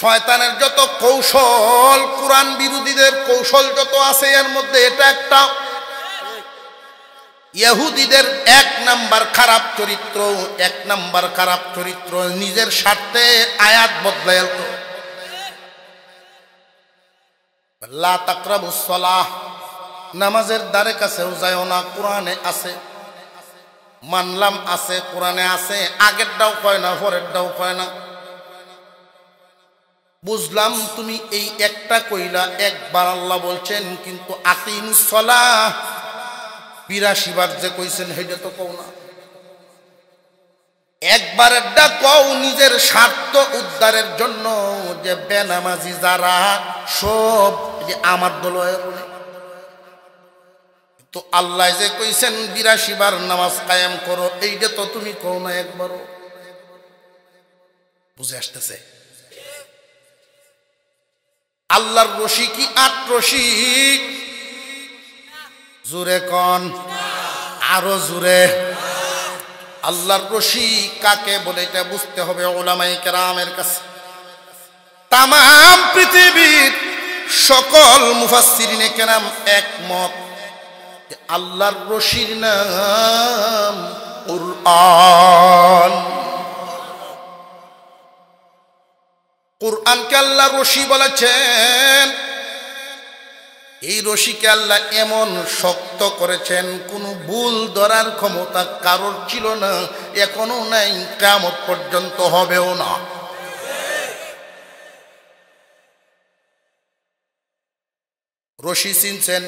শয়তানের যত কৌশল, কোরআন বিরোধীদের কৌশল যত আছে, এর মধ্যে এটা একটা। ইহুদিদের এক নাম্বার খারাপ চরিত্র, নিজের স্বার্থে আয়াত বদলায় তো। লা তাকরাবুস সালাহ, নামাজের দ্বারে কাছেও যায় না, কোরআনে আছে। মানলাম আছে, কোরআনে আছে, আগেরটাও কয় না, পরেরটাও কয় না। বুঝলাম তুমি এই একটা কইলা, একবার আল্লাহ বলছেন, কিন্তু আকিমুস সালাহ ৮২ বার যে কইছেন সেটা তো কও না। একবারেরটা কও নিজের স্বার্থ উদ্ধারের জন্য, যে বেনামাজি যারা সব আমার দল বলে। তো আল্লাহ যে কইছেন ৮২ বার নামাজ কায়েম করো, এইটা তো তুমি কও না একবারও। বুঝে আসতেছে? আল্লাহর রশি কি ৮ রশি? জোরে কন, আরো জোরে। আল্লাহর রশি কাকে বলে এটা বুঝতে হবে উলামায়ে কেরামের কাছে। তাম পৃথিবীর সকল মুফাসসিরিনে কেরাম একমত, আল্লাহর রশির নাম কুরআন। কুরআনকে আল্লাহ রশি বলেছেন। এই রশিকে আল্লাহ এমন শক্ত করেছেন, কোনো ভুল ধরার ক্ষমতা কারোর ছিল না, এখনো নাই, কিয়ামত পর্যন্ত হবেও না। রশি চিনছেন?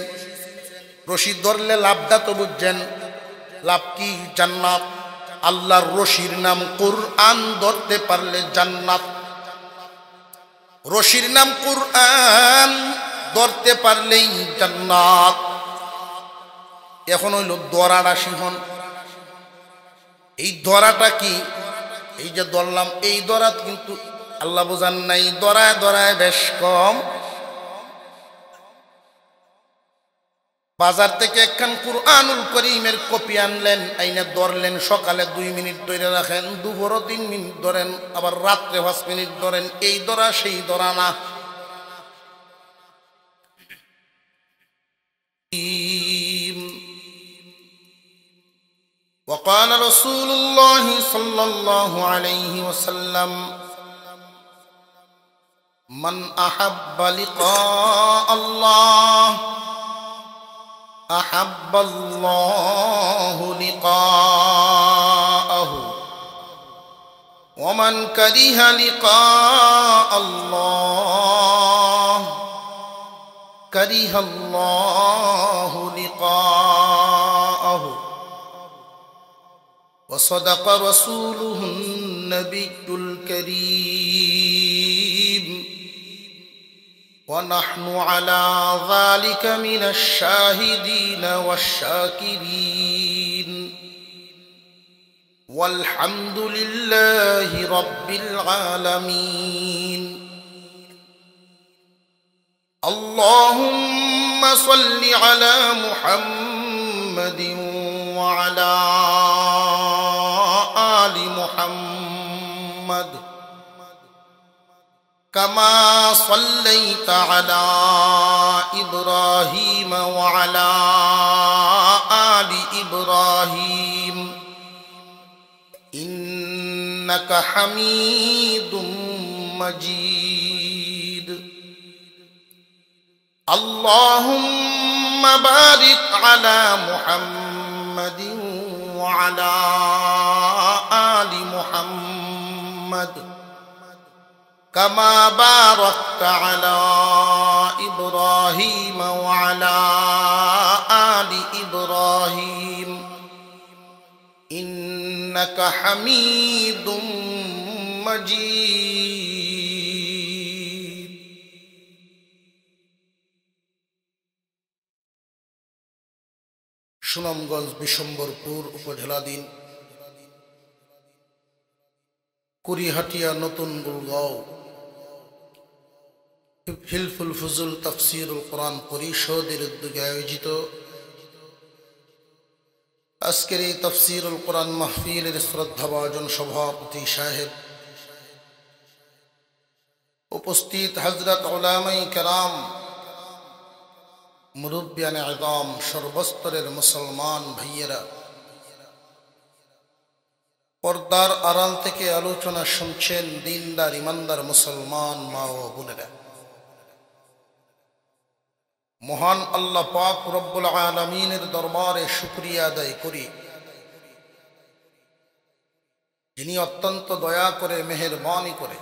রশি ধরলে লাভটা তো বুঝছেন। লাভ কি? জান্নাত। আল্লাহর রশির নাম কুরআন, ধরতে পারলে জান্নাত। রশির নাম কুরআন, ধরতে পারলেই জান্নাত। এখন হইল ধরাটা শিখন। এই ধরাটা কি? এই যে ধরলাম, এই ধরা কিন্তু আল্লাহ বোঝান নাই, ধরায় ধরায় বেশ কম। বাজার থেকে একখান কুরআনুল করিমের কপি আনলেন, আইনে ধরলেন, সকালে 2 মিনিট ধরে রাখেন, দুপুরও 3 মিনিট ধরেন, আবার রাত্রে 5 মিনিট ধরেন। এই ধরা সেই ধরা না। وقال رسول الله صلى الله عليه وسلم من أحب لقاء الله أحب الله لقاءه ومن كره لقاء الله كره الله لقاءه وصدق رسوله النبي الكريم ونحن على ذلك من الشاهدين والشاكرين والحمد لله رب العالمين اللهم صل على محمد وعلى آل محمد كما صليت على إبراهيم وعلى آل إبراهيم إنك حميد مجيد اللهم بارك على محمد وعلى آل محمد كما باركت على إبراهيم وعلى آل إبراهيم إنك حميد مجيد সুনামগঞ্জ বিশম্বরপুর উপজেলাধীন কুড়িহাটিয়া নতুন গুলগাঁও হিলফুল ফুজুল তাফসীরুল কোরআন পরিষদের উদ্যোগে আয়োজিত আজকের এই তাফসীরুল কোরআন মাহফিলের শ্রদ্ধাভাজন সভাপতি সাহেব, উপস্থিত হযরত উলামায়ে কেরাম, মুরব্বিয়ানে আযম, সর্বস্তরের মুসলমান ভাইয়েরা, পর্দার আড়াল থেকে আলোচনা শুনছেন দিনদার ইমানদার মুসলমান মা ও বোনেরা। মহান আল্লাহ পাক রব্বুল আলামিনের দরবারে শুকরিয়া আদায় করি, যিনি অত্যন্ত দয়া করে মেহেরবানি করে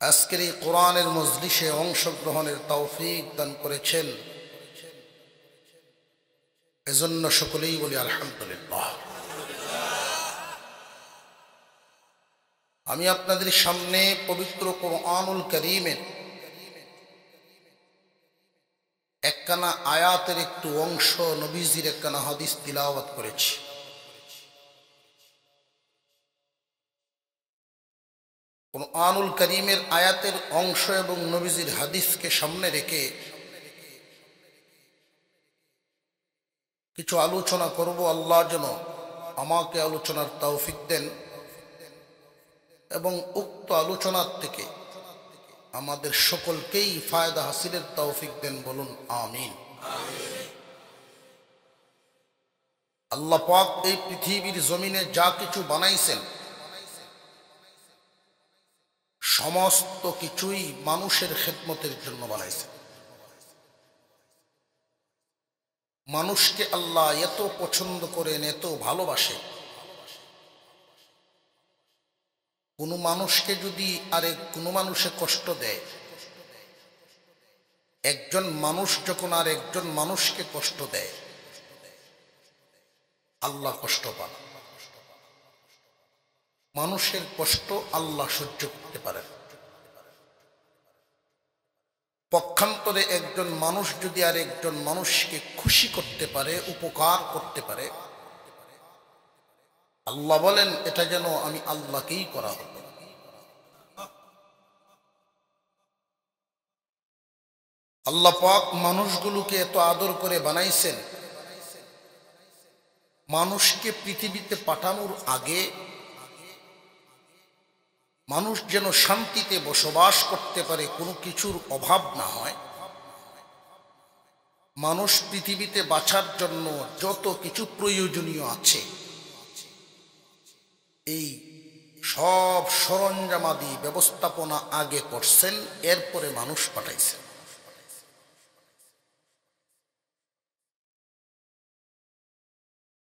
আজকের এই কোরআনের মজলিসে অংশগ্রহণের তৌফিক দান করেছেন। এজন্য সকলেই বলি আলহামদুলিল্লাহ। আমি আপনাদের সামনে পবিত্র কোরআনুল কারীমের একখানা আয়াতের একটু অংশ, নবীজির একখানা হাদিস তিলাওয়াত করেছি। কোরআনুল কারীমের আয়াতের অংশ এবং নবীজির হাদিসকে সামনে রেখে কিছু আলোচনা করব। আল্লাহ যেন আমাকে আলোচনার তৌফিক দেন এবং উক্ত আলোচনার থেকে আমাদের সকলকেই ফায়দা হাসিলের তৌফিক দেন, বলুন আমিন। আল্লাহ পাক এই পৃথিবীর জমিনে যা কিছু বানাইছেন সমস্ত কিছুই মানুষের খেদমতের জন্য বানাইছেন। মানুষকে আল্লাহ এত পছন্দ করেন, এত ভালোবাসেন, কোনো মানুষকে যদি আরেক কোনো মানুষে কষ্ট দেয়, একজন মানুষ যখন আর একজন মানুষকে কষ্ট দেয়, আল্লাহ কষ্ট পান। মানুষের কষ্ট আল্লাহ সহ্য করতে পারেন। পক্ষান্তরে একজন মানুষ যদি আর একজন মানুষকে খুশি করতে পারে, উপকার করতে পারে, আল্লাহ বলেন এটা যেন আমি আল্লাহকেই করা হতো। আল্লাহ পাক মানুষগুলোকে এত আদর করে বানাইছেন, মানুষকে পৃথিবীতে পাঠানোর আগে মানুষ যেন শান্তিতে বসবাস করতে পারে, কোনো কিছুর অভাব না হয়। মানুষ পৃথিবীতে বাঁচার জন্য যত কিছু প্রয়োজনীয় আছে এই সব সরঞ্জামাদি ব্যবস্থাপনা আগে করছেন, এরপরে মানুষ পাঠাইছেন।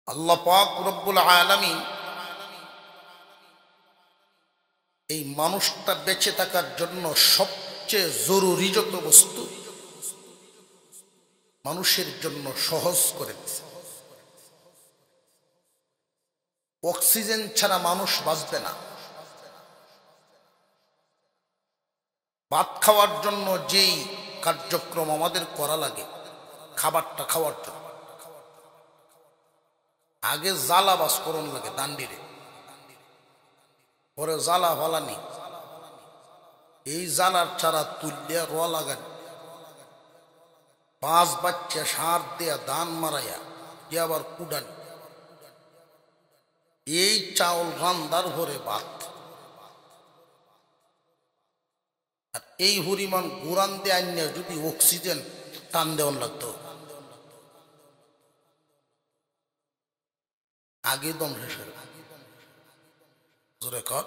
আল্লাহ পাক রব্বুল আলামিন এই মানুষটা বেঁচে থাকার জন্য সবচেয়ে জরুরি যত বস্তু মানুষের জন্য সহজ করে দিয়েছে। অক্সিজেন ছাড়া মানুষ বাঁচবে না। ভাত খাওয়ার জন্য যেই কার্যক্রম আমাদের করা লাগে, খাবারটা খাওয়ার জন্য আগে জ্বালা বাষ্পরণ লাগে দান্ডিরে, পরে জ্বালা ফালানি, এই জ্বালার ছাড়া তুলিয়া রোয়া লাগানি, 5 বাচ্চা সার দেয়া ধান মারাইয়া দিয়ে আবার কুডানি, এই চাউল রান্দার ভরে ভাত, আর এই হরিমান গুরান দিয়ে আনিয়া যদি অক্সিজেন টান দেওয়ান লাগতো, আগে দম শেষ হয়ে জোরে কর।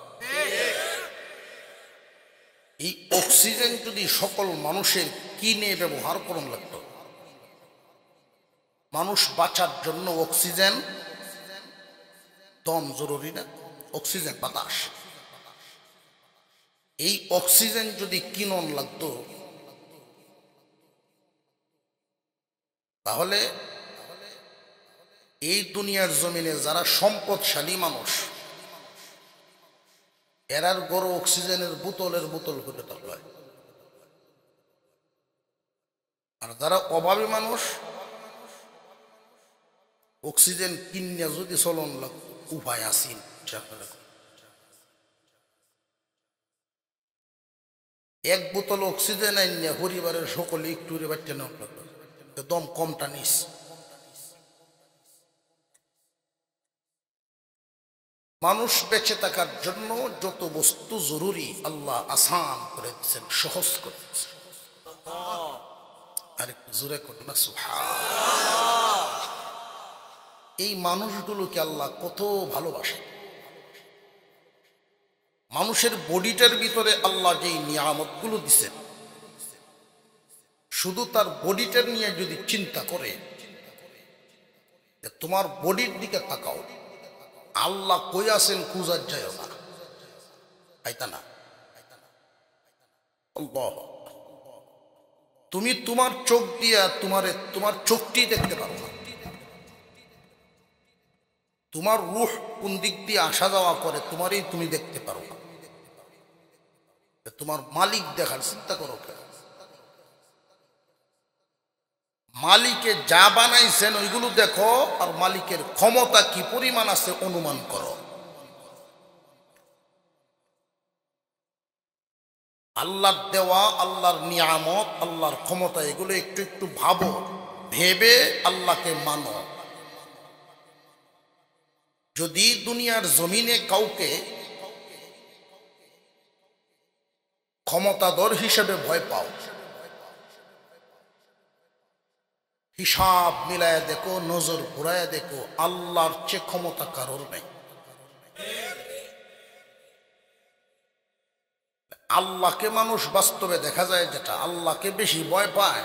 এই অক্সিজেন যদি সকল মানুষের কিনে ব্যবহার করুন লাগতো, মানুষ বাঁচার জন্য অক্সিজেন দম জরুরি না, অক্সিজেন বাতাস, এই অক্সিজেন যদি কিনন লাগতো তাহলে এই দুনিয়ার জমিনে যারা সম্পদশালী মানুষ এরার গড় অক্সিজেনের বোতলের বোতল করে থাকলো, আর যারা অভাবী মানুষ অক্সিজেন কিনিয়া যদি চলন লাগতো উপায় আসিন। এক বোতল অক্সিজেন আইনিয়া পরিবারের সকলে একটু বাচ্চা নেওয়া লাগতো, দম কমটা নিস। মানুষ বেঁচে থাকার জন্য যত বস্তু জরুরি আল্লাহ আসান করে দিচ্ছেন, সহজ করে দিচ্ছেন। আর একটু জোরে করুন না সুবহান। এই মানুষগুলোকে আল্লাহ কত ভালোবাসে। মানুষের বডিটার ভিতরে আল্লাহ যেই নিয়ামতগুলো দিচ্ছেন, শুধু তার বডিটার নিয়ে যদি চিন্তা করে, তোমার বডির দিকে তাকাও, আল্লাহ কই আছেন খুঁজার যায় না, তাইতা না? তুমি তোমার চোখ দিয়া তোমার চোখটি দেখতে পারো না। তোমার রূহ কোন দিক দিয়ে আসা যাওয়া করে তোমারই তুমি দেখতে পারো না। তোমার মালিক দেখার চিন্তা করো কেন? মালিকে যা বানাইছেন ওইগুলো দেখো, আর মালিকের ক্ষমতা কি পরিমাণ আছে অনুমান করো। আল্লাহর দেওয়া, আল্লাহর নিয়ামত, আল্লাহর ক্ষমতা, এগুলো একটু একটু ভাবো, ভেবে আল্লাহকে মানো। যদি দুনিয়ার জমিনে কাউকে ক্ষমতাধর হিসেবে ভয় পাও, হিসাব মিলায় দেখো, নজর ঘুরায় দেখো, আল্লাহর চেয়ে ক্ষমতা কারোর নেই। আল্লাহকে মানুষ বাস্তবে দেখা যায় যেটা, আল্লাহকে বেশি ভয় পায়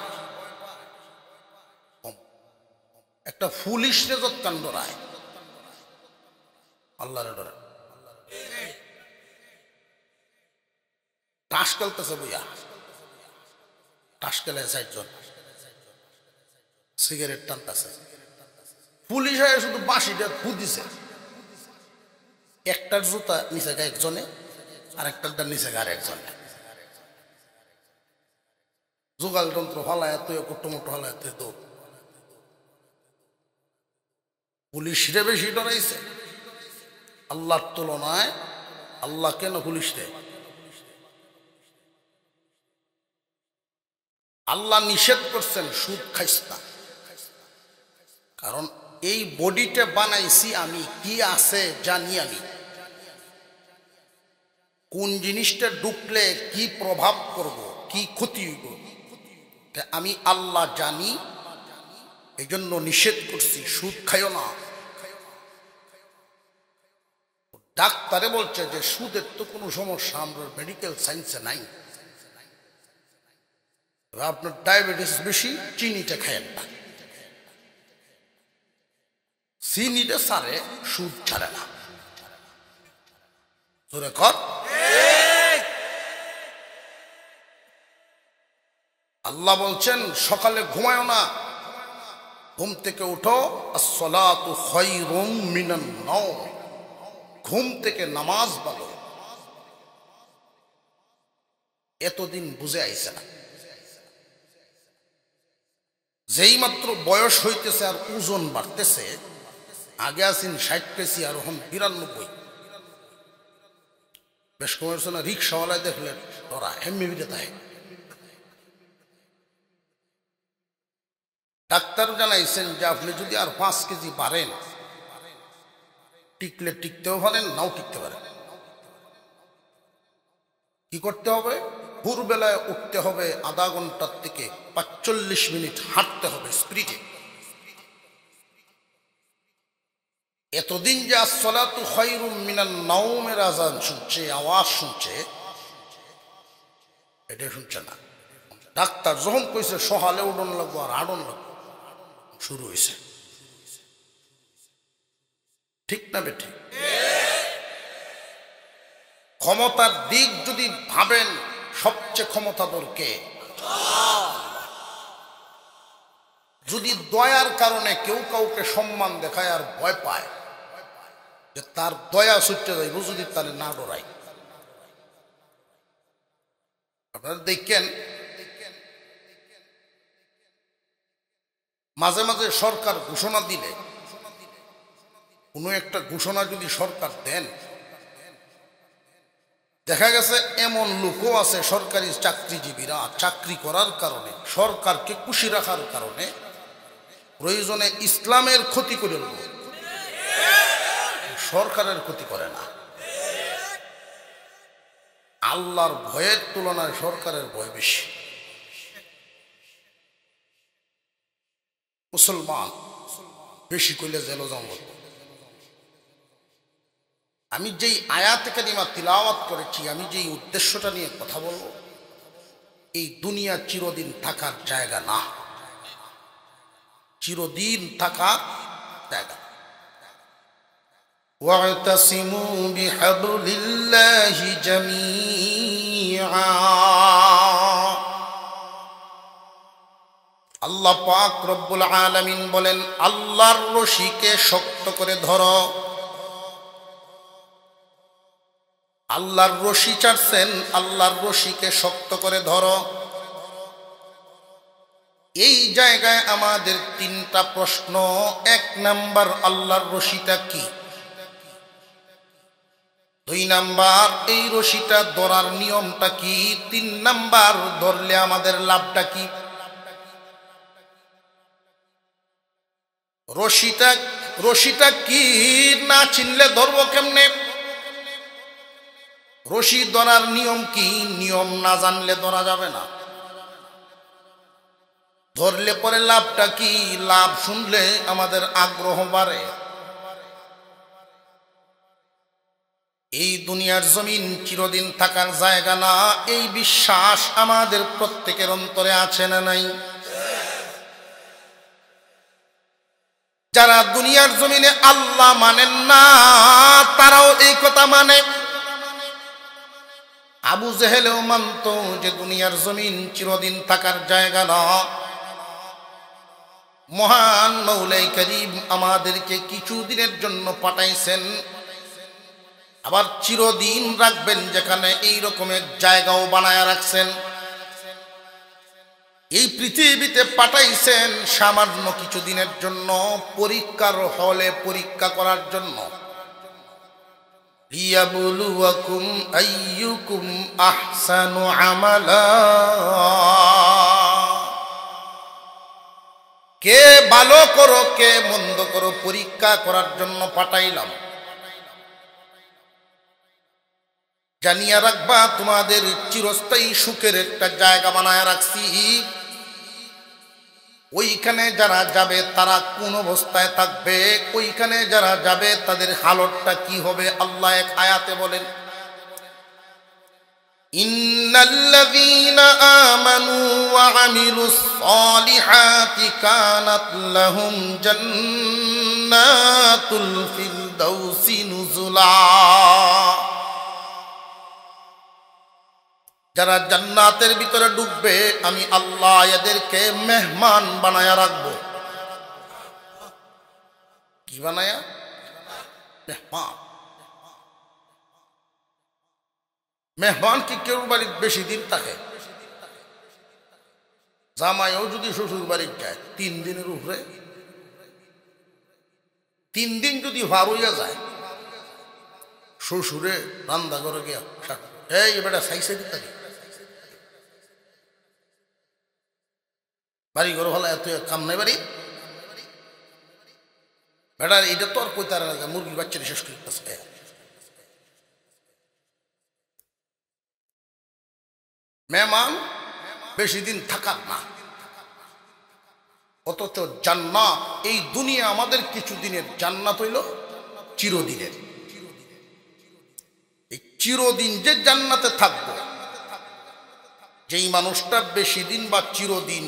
একটা ফুলিশ রেজত কাণ্ড রায়, আল্লাহর ডরে টাস খেলতেছে বইয়া, টাস খেলে ৬০ জন সিগারেট টানতেছে, পুলিশ হয়ে শুধু বাঁশিটা ফু দিছে, একটার জুতা নিচে গায়ে একজনে, আর একটার নিচে গায়ে একজনে, যোগাল যন্ত্র ফালায় তুই কুট্টমুটো ফালায় তুই তো পুলিশরে বেশি ডরাইছে আল্লাহর তুলনায়। আল্লাহ কেন পুলিশ দেয়? আল্লাহ নিষেধ করছেন সুদ খাইস না, কারণ এই বডিটা বানাইছি আমি, কি আছে জানি আমি, কোন জিনিসটা ঢুকলে কি প্রভাব করব, কি ক্ষতি হইব আমি আল্লাহ জানি। এই জন্য নিষেধ করছি সুদ খাইও না। ডাক্তারে বলছে যে সুদের তো কোনো সমস্যা আমরা মেডিকেল সায়েন্সে নাই, আপনার ডায়াবেটিস বেশি, চিনিটা খায়েন না, চিনিটা সারে, সুদ ছাড়ে না। জোরে কর। আল্লাহ বলছেন সকালে ঘুমায় না, ঘুম থেকে উঠো, আসসালাতু খায়রুম মিনান নাওম, ঘুম থেকে নামাজ বলো। এতদিন বুঝে আইছে না, যেই মাত্র বয়স হইতেছে আর ওজন বাড়তেছে, আগে আছেন ৬০ কেজি আর এখন ৯২। বেশ কমেছে না? রিক্সাওয়ালায় দেখলেন ওরা এমনি তাই। ডাক্তার জানাইছেন যে আপনি যদি আর ৫ কেজি বাড়েন, টিকলে টিকতেও পারেন, নাও টিকতে পারেন। কি করতে হবে? ভোরবেলায় উঠতে হবে, আধা ঘন্টার থেকে ৪৫ মিনিট হাঁটতে হবে স্পিডে। এতদিন যে আসসালাতু খায়রুম মিনান নাওমের আযান শুনছে, আওয়াজ শুনছে, এটা শুনছে না। ডাক্তার যখন কইছে সকালে উঠন লাগবো আর হাঁটন লাগবো, শুরু হয়েছে। ঠিক না বেঠিক? ক্ষমতার দিক যদি ভাবেন, সবচেয়ে ক্ষমতাধর কে? যদি দয়ার কারণে কেউ কাউকে সম্মান দেখায় আর ভয় পায়, যে তার দয়া ছুটতে যাইব যদি তার না ডরাই। আপনারা দেখেন মাঝে মাঝে সরকার ঘোষণা দিলে, কোনো একটা ঘোষণা যদি সরকার দেন, দেখা গেছে এমন লোকও আছে সরকারি চাকরিজীবীরা চাকরি করার কারণে, সরকারকে খুশি রাখার কারণে প্রয়োজনে ইসলামের ক্ষতি করে নেব, সরকারের ক্ষতি করে না। আল্লাহর ভয়ের তুলনায় সরকারের ভয় বেশি। মুসলমান বেশি কইলে জেল জঙ্গল। আমি যেই আয়াতে কারিমা তিলাওয়াত করেছি, আমি যেই উদ্দেশ্যটা নিয়ে কথা বলবো, এই দুনিয়া চিরদিন থাকার জায়গা না, চিরদিন থাকার জায়গা। ওয়াতাসিমু বিহাবলিল্লাহি জামিআ। আল্লাহ পাক রব্বুল আলামিন বলেন, আল্লাহর রশিকে শক্ত করে ধরো। আল্লাহর রশি চাচ্ছেন, আল্লাহর রশিকে শক্ত করে ধরো। এই জায়গায় আমাদের তিনটা প্রশ্ন। এক নাম্বার, আল্লাহর রশিটা কি? দুই নাম্বার, এই রশিটা ধরার নিয়মটা কি? তিন নাম্বার, ধরলে আমাদের লাভটা কি? রশিটা কি না চিনলে ধরবো কেমনে? রশি ধরার নিয়ম কি? নিয়ম না জানলে ধরা যাবে না। ধরলে পরে লাভটা কি? লাভ শুনলে আমাদের আগ্রহ বাড়ে। এই দুনিয়ার জমিন চিরদিন থাকার জায়গা না, এই বিশ্বাস আমাদের প্রত্যেকের অন্তরে আছে না নাই? যারা দুনিয়ার জমিনে আল্লাহ মানেন না, তারাও এই কথা মানে। আবু জেহেলেও মানত যে দুনিয়ার জমিন চিরদিন থাকার জায়গা না। মহান মৌলাই করিম আমাদেরকে কিছু দিনের জন্য পাঠাইছেন, আবার চিরদিন রাখবেন, যেখানে এই রকমের জায়গাও বানায় রাখছেন। এই পৃথিবীতে পাঠাইছেন সামান্য কিছু দিনের জন্য, পরীক্ষার হলে পরীক্ষা করার জন্য। লিয়াবলুয়াকুম আইয়ুকুম আহসানু আমালা। কে ভালো করো কে মন্দ করো পরীক্ষা করার জন্য পাঠাইলাম। জানিয়া রাখবা, তোমাদের চিরস্থায়ী সুখের একটা জায়গা বানায় রাখছি। ওইখানে যারা যাবে তারা কোন অবস্থায় থাকবে, ওইখানে যারা যাবে তাদের হালতটা কি হবে, আল্লাহ এক আয়াতে বলেন, ইন্নাল্লাযীনা আমানু ওয়া আমিলুস সালিহাতি কানাত লাহুম জান্নাতুল ফিরদাউসি নুজুলা। যারা জান্নাতের ভিতরে ঢুকবে, আমি আল্লাহ এদেরকে মেহমান বানায়া রাখবো। কি বানায়া? মেহমান। মেহমান কি কেউ বাড়ির বেশি দিন থাকে? জামাইও যদি শ্বশুর বাড়ির যায় 3 দিনের উপরে, 3 দিন যদি ভার হইয়া যায়, শ্বশুরে রান্না করে গিয়া এই বেটা সাইসে দিতে বাড়ি ঘর ভালো, এত কাম নাই বাড়ি বেটার। এটা তো আর কইতার মুরগির বাচ্চাটা শেষ করতেছে। মেহমান বেশি দিন থাকার না, অথচ জান্নাত, এই দুনিয়া আমাদের কিছু দিনের, জান্নাত হইল চিরদিনের। এই চিরদিন যে জান্নাতে থাকবো, যেই মানুষটা বেশি দিন বা চিরদিন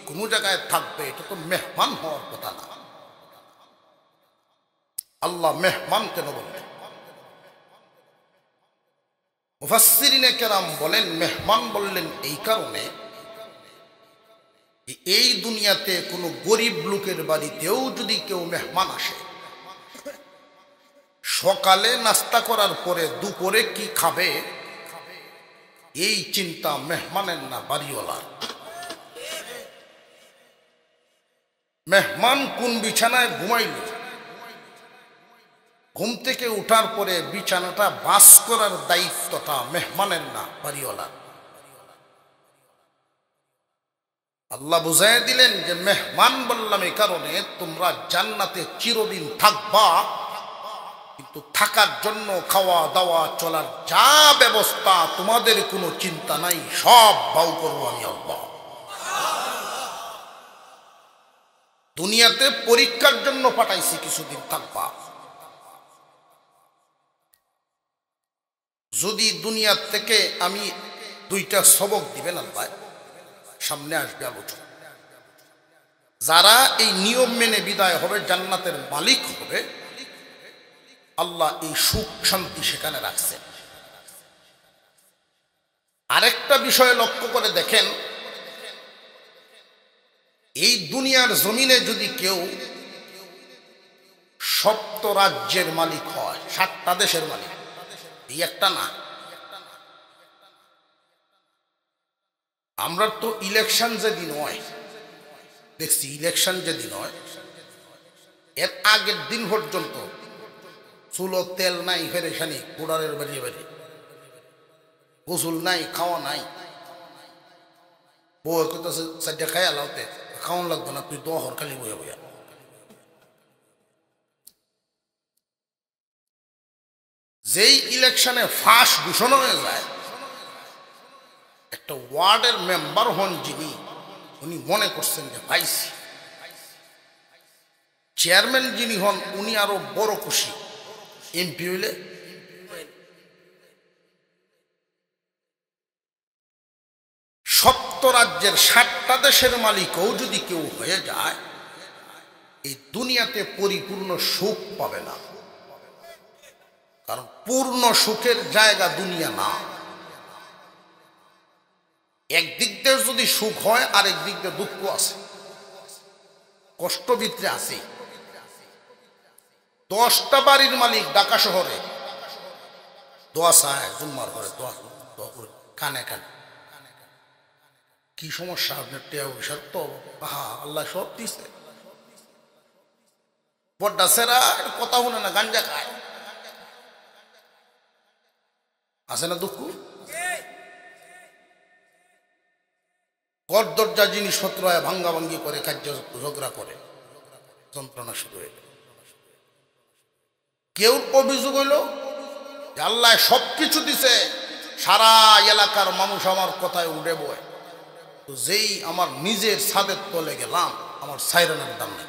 কোন জায়গায় থাকবে, এটা তো মেহমান হওয়ার কথা না। আল্লাহ মেহমান কেন বললেন? মুফাসসিরিনে কেরাম বলেন, মেহমান বললেন এই কারণে, এই দুনিয়াতে কোনো গরিব লোকের বাড়িতেও যদি কেউ মেহমান আসে, সকালে নাস্তা করার পরে দুপুরে কি খাবে এই চিন্তা মেহমানের না, বাড়িওয়ালার। মেহমান কোন বিছানায় ঘুমাইল, ঘুম থেকে উঠার পরে বিছানাটা বাস করার দায়িত্বটা মেহমানের না, বাড়িওয়ালার। আল্লাহ বুঝাই দিলেন যে মেহমান বললাম এই কারণে, তোমরা জান্নাতে চিরদিন থাকবা, কিন্তু থাকার জন্য খাওয়া দাওয়া চলার যা ব্যবস্থা তোমাদের কোনো চিন্তা নাই, সব বাউ করবো আমি আল্লাহ। দুনিয়াতে পরীক্ষার জন্য পাঠাইছি, কিছুদিন থাকবা। যদি দুনিয়ার থেকে আমি দুইটা সবক দিবেন আল্লাহ, সামনে আসবে আলোচনা। যারা এই নিয়ম মেনে বিদায় হবে, জান্নাতের মালিক হবে, আল্লাহ এই সুখ শান্তি সেখানে রাখছেন। আরেকটা বিষয় লক্ষ্য করে দেখেন, এই দুনিয়ার জমিনে যদি কেউ 7 রাজ্যের মালিক হয়, 7টা দেশের মালিক, এই একটা না। আমরা তো ইলেকশন যেদিন হয় দেখছি, ইলেকশন যেদিন হয় এর আগের দিন পর্যন্ত চুলো তেল নাই, ফেরেশানি কুড়ারের বেরিয়ে বেরিয়ে, গোসল নাই, খাওয়া নাই। বউ কইতাছে চারটা খাই আলাওতে, খাওয়ান লাগবে না, তুই দোয়া হর খালি বইয়া বইয়া। যেই ইলেকশনে ফার্স্ট ঘোষণা হয়ে যায়, একটা ওয়ার্ডের মেম্বার হন যিনি, উনি মনে করছেন যে পাইছি। চেয়ারম্যান যিনি হন উনি আরো বড় খুশি, এমপি হইলে। রাজ্যের 7টা দেশের মালিকও যদি কেউ হয়ে যায়, এই দুনিয়াতে পরিপূর্ণ সুখ পাবে না। কারণ পূর্ণ সুখের জায়গা দুনিয়া না। একদিক দিয়ে যদি সুখ হয়, আরেক দিক দিয়ে দুঃখ আছে, কষ্ট ভিতরে আছে। 10টা বাড়ির মালিক ঢাকা শহরে, দোয়া চায় জুম্মার ঘরে, দোয়া করে কানে কানে, কি সমস্যা আপনার টেয়া পয়সার? তো আল্লাহ সব দিছে। বড্ডা সেরা কথা শুনে না, গাঞ্জা খায়, আছে না দুঃখ? ঘর দরজা জিনিসপত্র ভাঙ্গা ভাঙ্গি করে, কার্য ঝগড়া করে, যন্ত্রণা শুরু হয়ে গেল। কেউ অভিযোগ হইল যে আল্লাহ সবকিছু দিছে, সারা এলাকার মানুষ আমার কথায় উঠে বয়, তো যেই আমার নিজের ছাদের তলে গেলাম, আমার সাইরানের দাম নেই।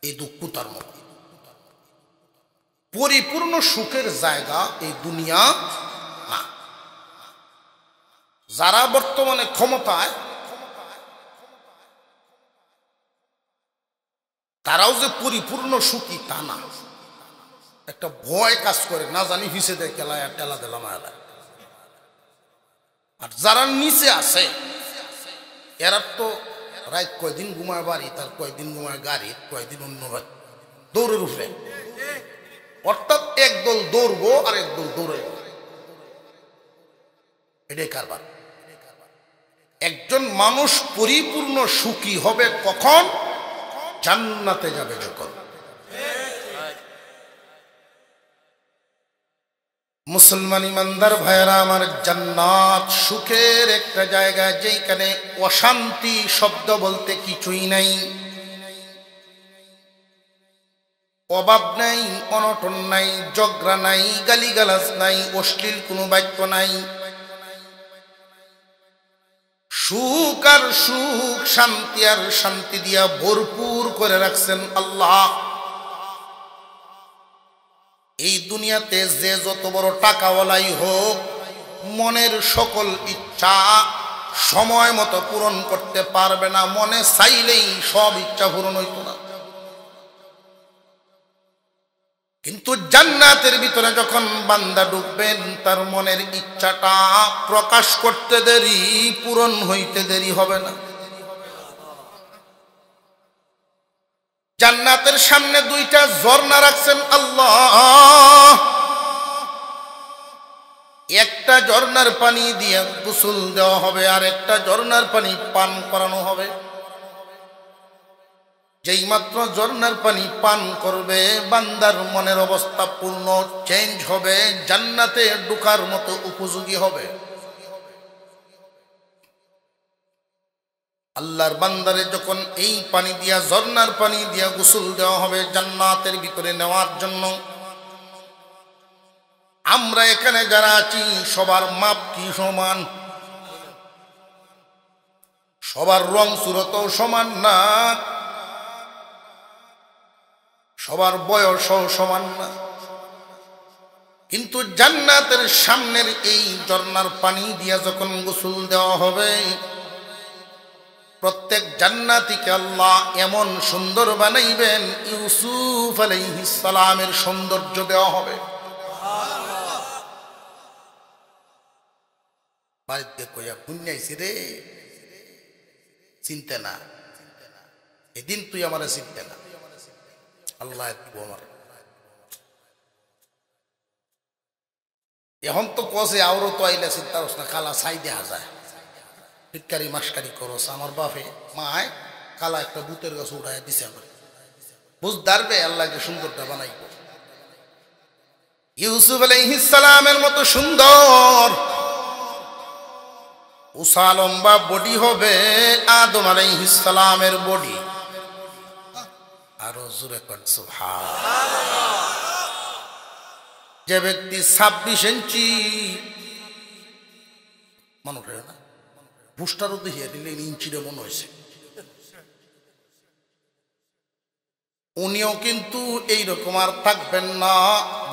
এই দুঃখ তার মধ্যে। পরিপূর্ণ সুখের জায়গা এই দুনিয়া না। যারা বর্তমানে ক্ষমতায়, তারাও যে পরিপূর্ণ সুখী তা না। একটা ভয় কাজ করে, না জানি ফিসে দেয় কেলায় আর টেলা দিলাম। আর যারা নিচে আছে, এরা তো রাত কয়দিন ঘুমায় বাড়ি, তার কয়দিন ঘুমায় গাড়ি, কয়দিন অন্য দৌড়ের উপরে। অর্থাৎ একদল দৌড়বো আর একদল দৌড়াইব, এটাই কারবার। একজন মানুষ পরিপূর্ণ সুখী হবে কখন? জান্নাতে যাবে যখন। মুসলমান ইমানদার ভাইয়েরা আমার, জান্নাত সুখের একটা জায়গা, যেখানে অশান্তি শব্দ বলতে কিছুই নাই, অভাব নাই, অনটন নাই, ঝগড়া নাই, গালিগালাজ নাই, অশ্লীল কোনো বাক্য নাই। সুখ আর সুখ, শান্তি আর শান্তি দিয়া ভরপুর করে রাখছেন আল্লাহ। এই দুনিয়াতে যে যত বড় টাকাওয়ালাই হোক, মনের সকল ইচ্ছা সময় মতো পূরণ করতে পারবে না। মনে চাইলেই সব ইচ্ছা পূরণ হইত না। কিন্তু জান্নাতের ভিতরে যখন বান্দা ঢুকবেন, তার মনের ইচ্ছাটা প্রকাশ করতে দেরি, পূরণ হইতে দেরি হবে না। জান্নাতের সামনে 2টা ঝর্ণা রাখছেন আল্লাহ। একটা ঝর্ণার পানি দিয়ে গোসল দেওয়া হবে, আর একটা ঝর্ণার পানি পান করানো হবে। যেই মাত্র ঝর্ণার পানি পান করবে, বান্দার মনের অবস্থা পূর্ণ চেঞ্জ হবে, জান্নাতে ঢোকার মতো উপযোগী হবে। আল্লাহর বান্দারে যখন এই পানি দিয়া, ঝর্ণার পানি দিয়া গোসল দেওয়া হবে জান্নাতের ভিতরে নেওয়ার জন্য, আমরা এখানে যারা আছি সবার মাপ কি সমান? সবার রং সুরতও সমান না, সবার বয়সও সমান না। কিন্তু জান্নাতের সামনের এই ঝর্ণার পানি দিয়া যখন গোসল দেওয়া হবে, প্রত্যেক জান্নাতীকে আল্লাহ এমন সুন্দর বানাইবেন, ইউসুফ আলাইহিস সালামের সৌন্দর্য দেওয়া হবে। বাড়িতে কইয়া পুণ্যাইছি রে, চিনতে না, এদিন তুই আমার চিনতে না, আল্লাহ দিব আমার। এখন তো কষে আরো তো আইলে চিন্তা করছ না, কালা ছাই দেখা যায়, ফিটকারি মাসকারি করস। আমার বাপে মায় কালা একটা বুতের গাছ উড়াই দিছে আমার, বুঝদারবে আল্লাহকে সুন্দরটা বানাইব। ইউসুফ আলাইহিস সালামের মতো সুন্দর উষা লম্বা বডি হবে আদম আলাইহিস সালামের বডি। আরো জোরে কোন সুবহানাল্লাহ। যে ব্যক্তি 26 ইঞ্চি মনে হয় না, বুস্টারও দেখিয়ে দিলে ইঞ্চিরে মনে হয়েছে, উনিও কিন্তু এইরকম আর থাকবেন না।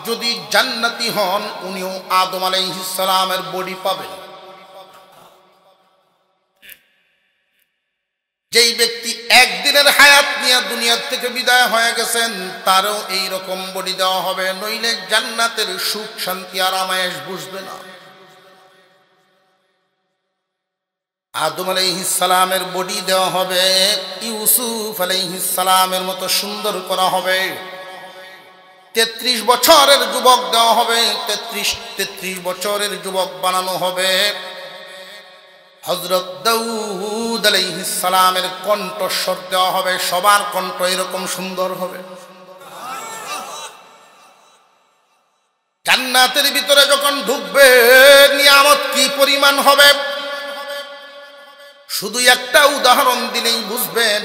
যদি জান্নাতি হন উনিও আদম আলাইহিস সালামের বডি পাবেন। যেই ব্যক্তি একদিনের হায়াত নিয়ে দুনিয়ার থেকে বিদায় হয়ে গেছেন তারও এইরকম বডি দেওয়া হবে, নইলে জান্নাতের সুখ শান্তি আরামায়েশ বুঝবে না। আদম আলাইহিস সালামের বডি দেওয়া হবে, ইউসুফ আলাইহিস সালামের মতো সুন্দর করা হবে। 33 বছরের যুবক দেওয়া হবে, 33 বছরের যুবক বানানো হবে। হযরত দাউদ আলাইহিস সালামের কণ্ঠস্বর দেওয়া হবে, সবার কণ্ঠ এরকম সুন্দর হবে। জান্নাতের ভিতরে যখন ঢুকবে নিয়ামত কি পরিমাণ হবে, শুধু একটা উদাহরণ দিলেই বুঝবেন।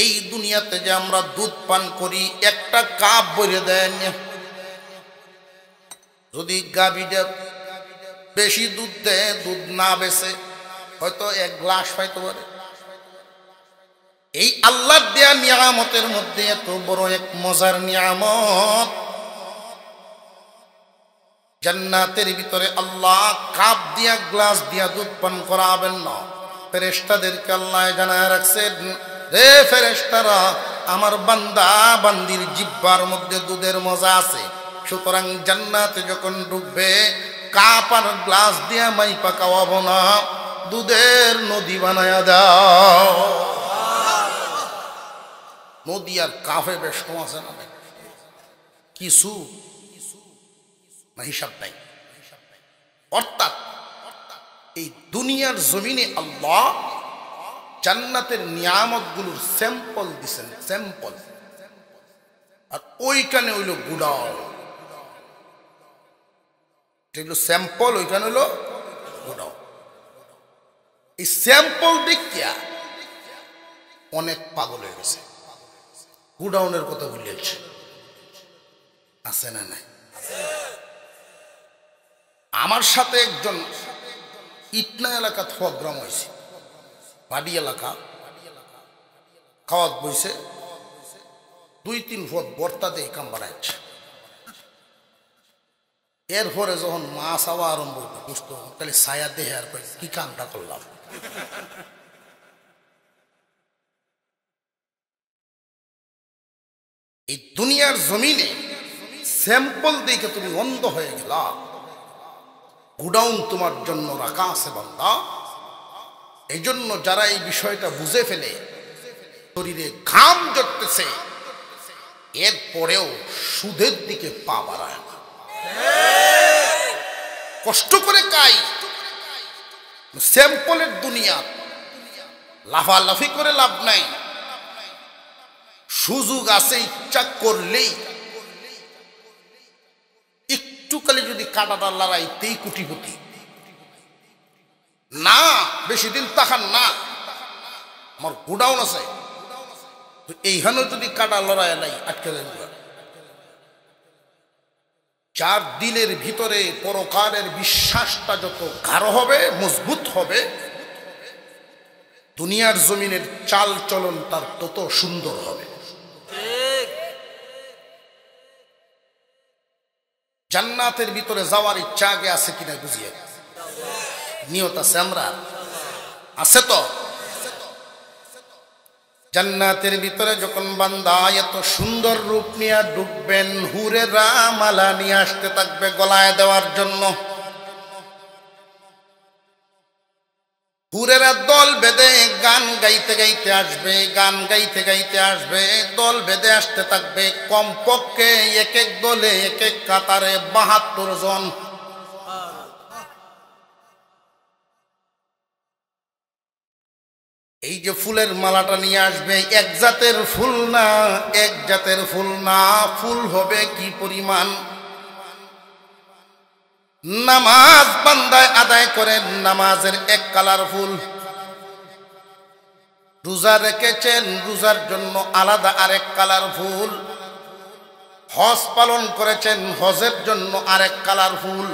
এই দুনিয়াতে যে আমরা দুধ পান করি, একটা কাপ ভরে দেন, যদি গাভীটা বেশি দুধ দেয়, দুধ না বেচে হয়তো 1 গ্লাস পাইতে পারে। এই আল্লাহর দেয়া নিয়ামতের মধ্যে এত বড় এক মজার নিয়ামত, জান্নাতের ভিতরে আল্লাহ কাপ দিয়া গ্লাস দিয়া দুধ পান করাবেন না। ফেরেশতাদেরকে আল্লাহ জানায় রাখছেন, রে ফেরেশতারা, আমার বান্দা বান্দির জিহ্বার মধ্যে দুধের মজা আছে, সুতরাং জান্নাতে যখন ঢুকবে কাপ আর গ্লাস দিয়া মাইপা খাওয়াবো না, দুধের নদী বানায়া দাও। নদী আর কাফে বেশ কম আছে না, কিছু না হিসাব নাই। অর্থাৎ এই দুনিয়ার জমিনে আল্লাহ জান্নাতের নিয়ামতগুলোর স্যাম্পল দিছেন, স্যাম্পল। আর ওইখানে হইল গুড়াও, স্যাম্পল, ওইখানে হইল গুড়াও। এই স্যাম্পল দেখিয়া অনেক পাগল হয়ে গেছে, গুডাউনের কথা ভুলিয়েছে। আছে না নাই? আমার সাথে একজন ইটনা এলাকা থগ্রাম হয়েছে, বাড়ি এলাকা, খাওয়াত বইছে, 2-3 ফুট বর্তা দিয়ে কাম বাড়াইছে। এরপরে যখন মাছ আবার আরম্ভ হইল, বুঝতো তাহলে ছায়া দেহে আর কি কামটা করলাম। এই দুনিয়ার জমিনে স্যাম্পল দেখে তুমি অন্ধ হয়ে গেলা। গুডাউন তোমার জন্য রাখা আছে বান্দা। এই জন্য যারা এই বিষয়টা বুঝে ফেলে, শরীরে ঘাম জড়তেছে, এরপরেও সুদের দিকে পা বাড়ায় না, কষ্ট করে কাই। স্যাম্পলের দুনিয়া লাফালাফি করে লাভ নাই। সুযোগ আছে, ইচ্ছা করলেই একটু কালে যদি কাটাটা লড়াইতেই কুটিপুটি না, বেশি দিন তাকান না, আমার গোডাউন আছে, তো এইখানে যদি কাটা লড়াই নাই আটকে দেন। যার দিলের ভিতরে পরকালের বিশ্বাসটা যত গাঢ় হবে, মজবুত হবে, দুনিয়ার জমিনের চাল চলন তার তত সুন্দর হবে। জান্নাতের ভিতরে যাওয়ার ইচ্ছা আগে আছে কিনা বুঝিয়ে নিয়ত আছে, আমরা আছে তো। জান্নাতের ভিতরে যখন বান্দা এত সুন্দর রূপ নিয়ে ঢুকবেন, হুরেরা মালা নিয়ে আসতে থাকবে গলায় দেওয়ার জন্য। হুরেরা দল বেঁধে গান গাইতে গাইতে আসবে, গান গাইতে গাইতে আসবে, দল বেঁধে আসতে থাকবে। কমপক্ষে এক এক দলে এক এক কাতারে ৭২ জন। এই যে ফুলের মালাটা নিয়ে আসবে, এক জাতের ফুল না, এক জাতের ফুল না, ফুল হবে কি পরিমাণ। নামাজ বান্দায় আদায় করেন, নামাজের এক কালার ফুল। রোজা রেখেছেন, রোজার জন্য আলাদা আরেক কালার ফুল। হজ পালন করেছেন, হজের জন্য আরেক কালার ফুল।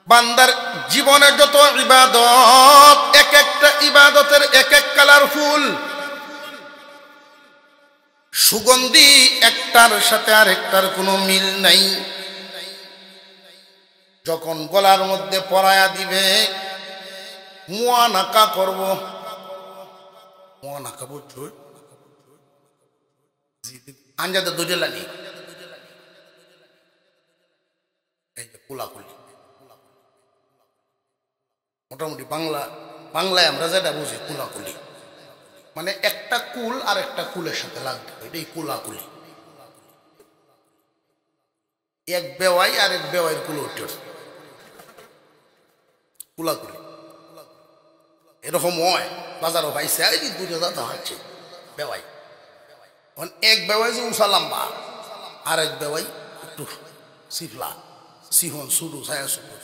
বান্দার জীবনে যত ইবাদত, এক একটা ইবাদতের এক এক কালার ফুল। সুগন্ধি একটার সাথে আরেকটার কোনো মিল নাই। যখন গলার মধ্যে পরায়া দিবে, মুয়ানাকা করব। মুয়ানাকা বুঝছো? আঞ্জাতে দুটো লাগে, এই যে কুলাকুলি। মোটামুটি বাংলায় আমরা যেটা বুঝি কুলাকুলি, মানে একটা কুল আর একটা কুলের সাথে লাগবে, এটাই কুলাকুলি। এক বেওয়াই আর এক বেওয়াইয়ের কুল উঠে কুলাকুলি। এরকম হয় বাজারও পাইছে, এই দুটো দাদা হচ্ছে বেওয়াই। এক বেওয়াই যে উঁচা লম্বা, আর এক বেওয়াই একটু সিফলা, সিহন সুরু ছায়া সুরু,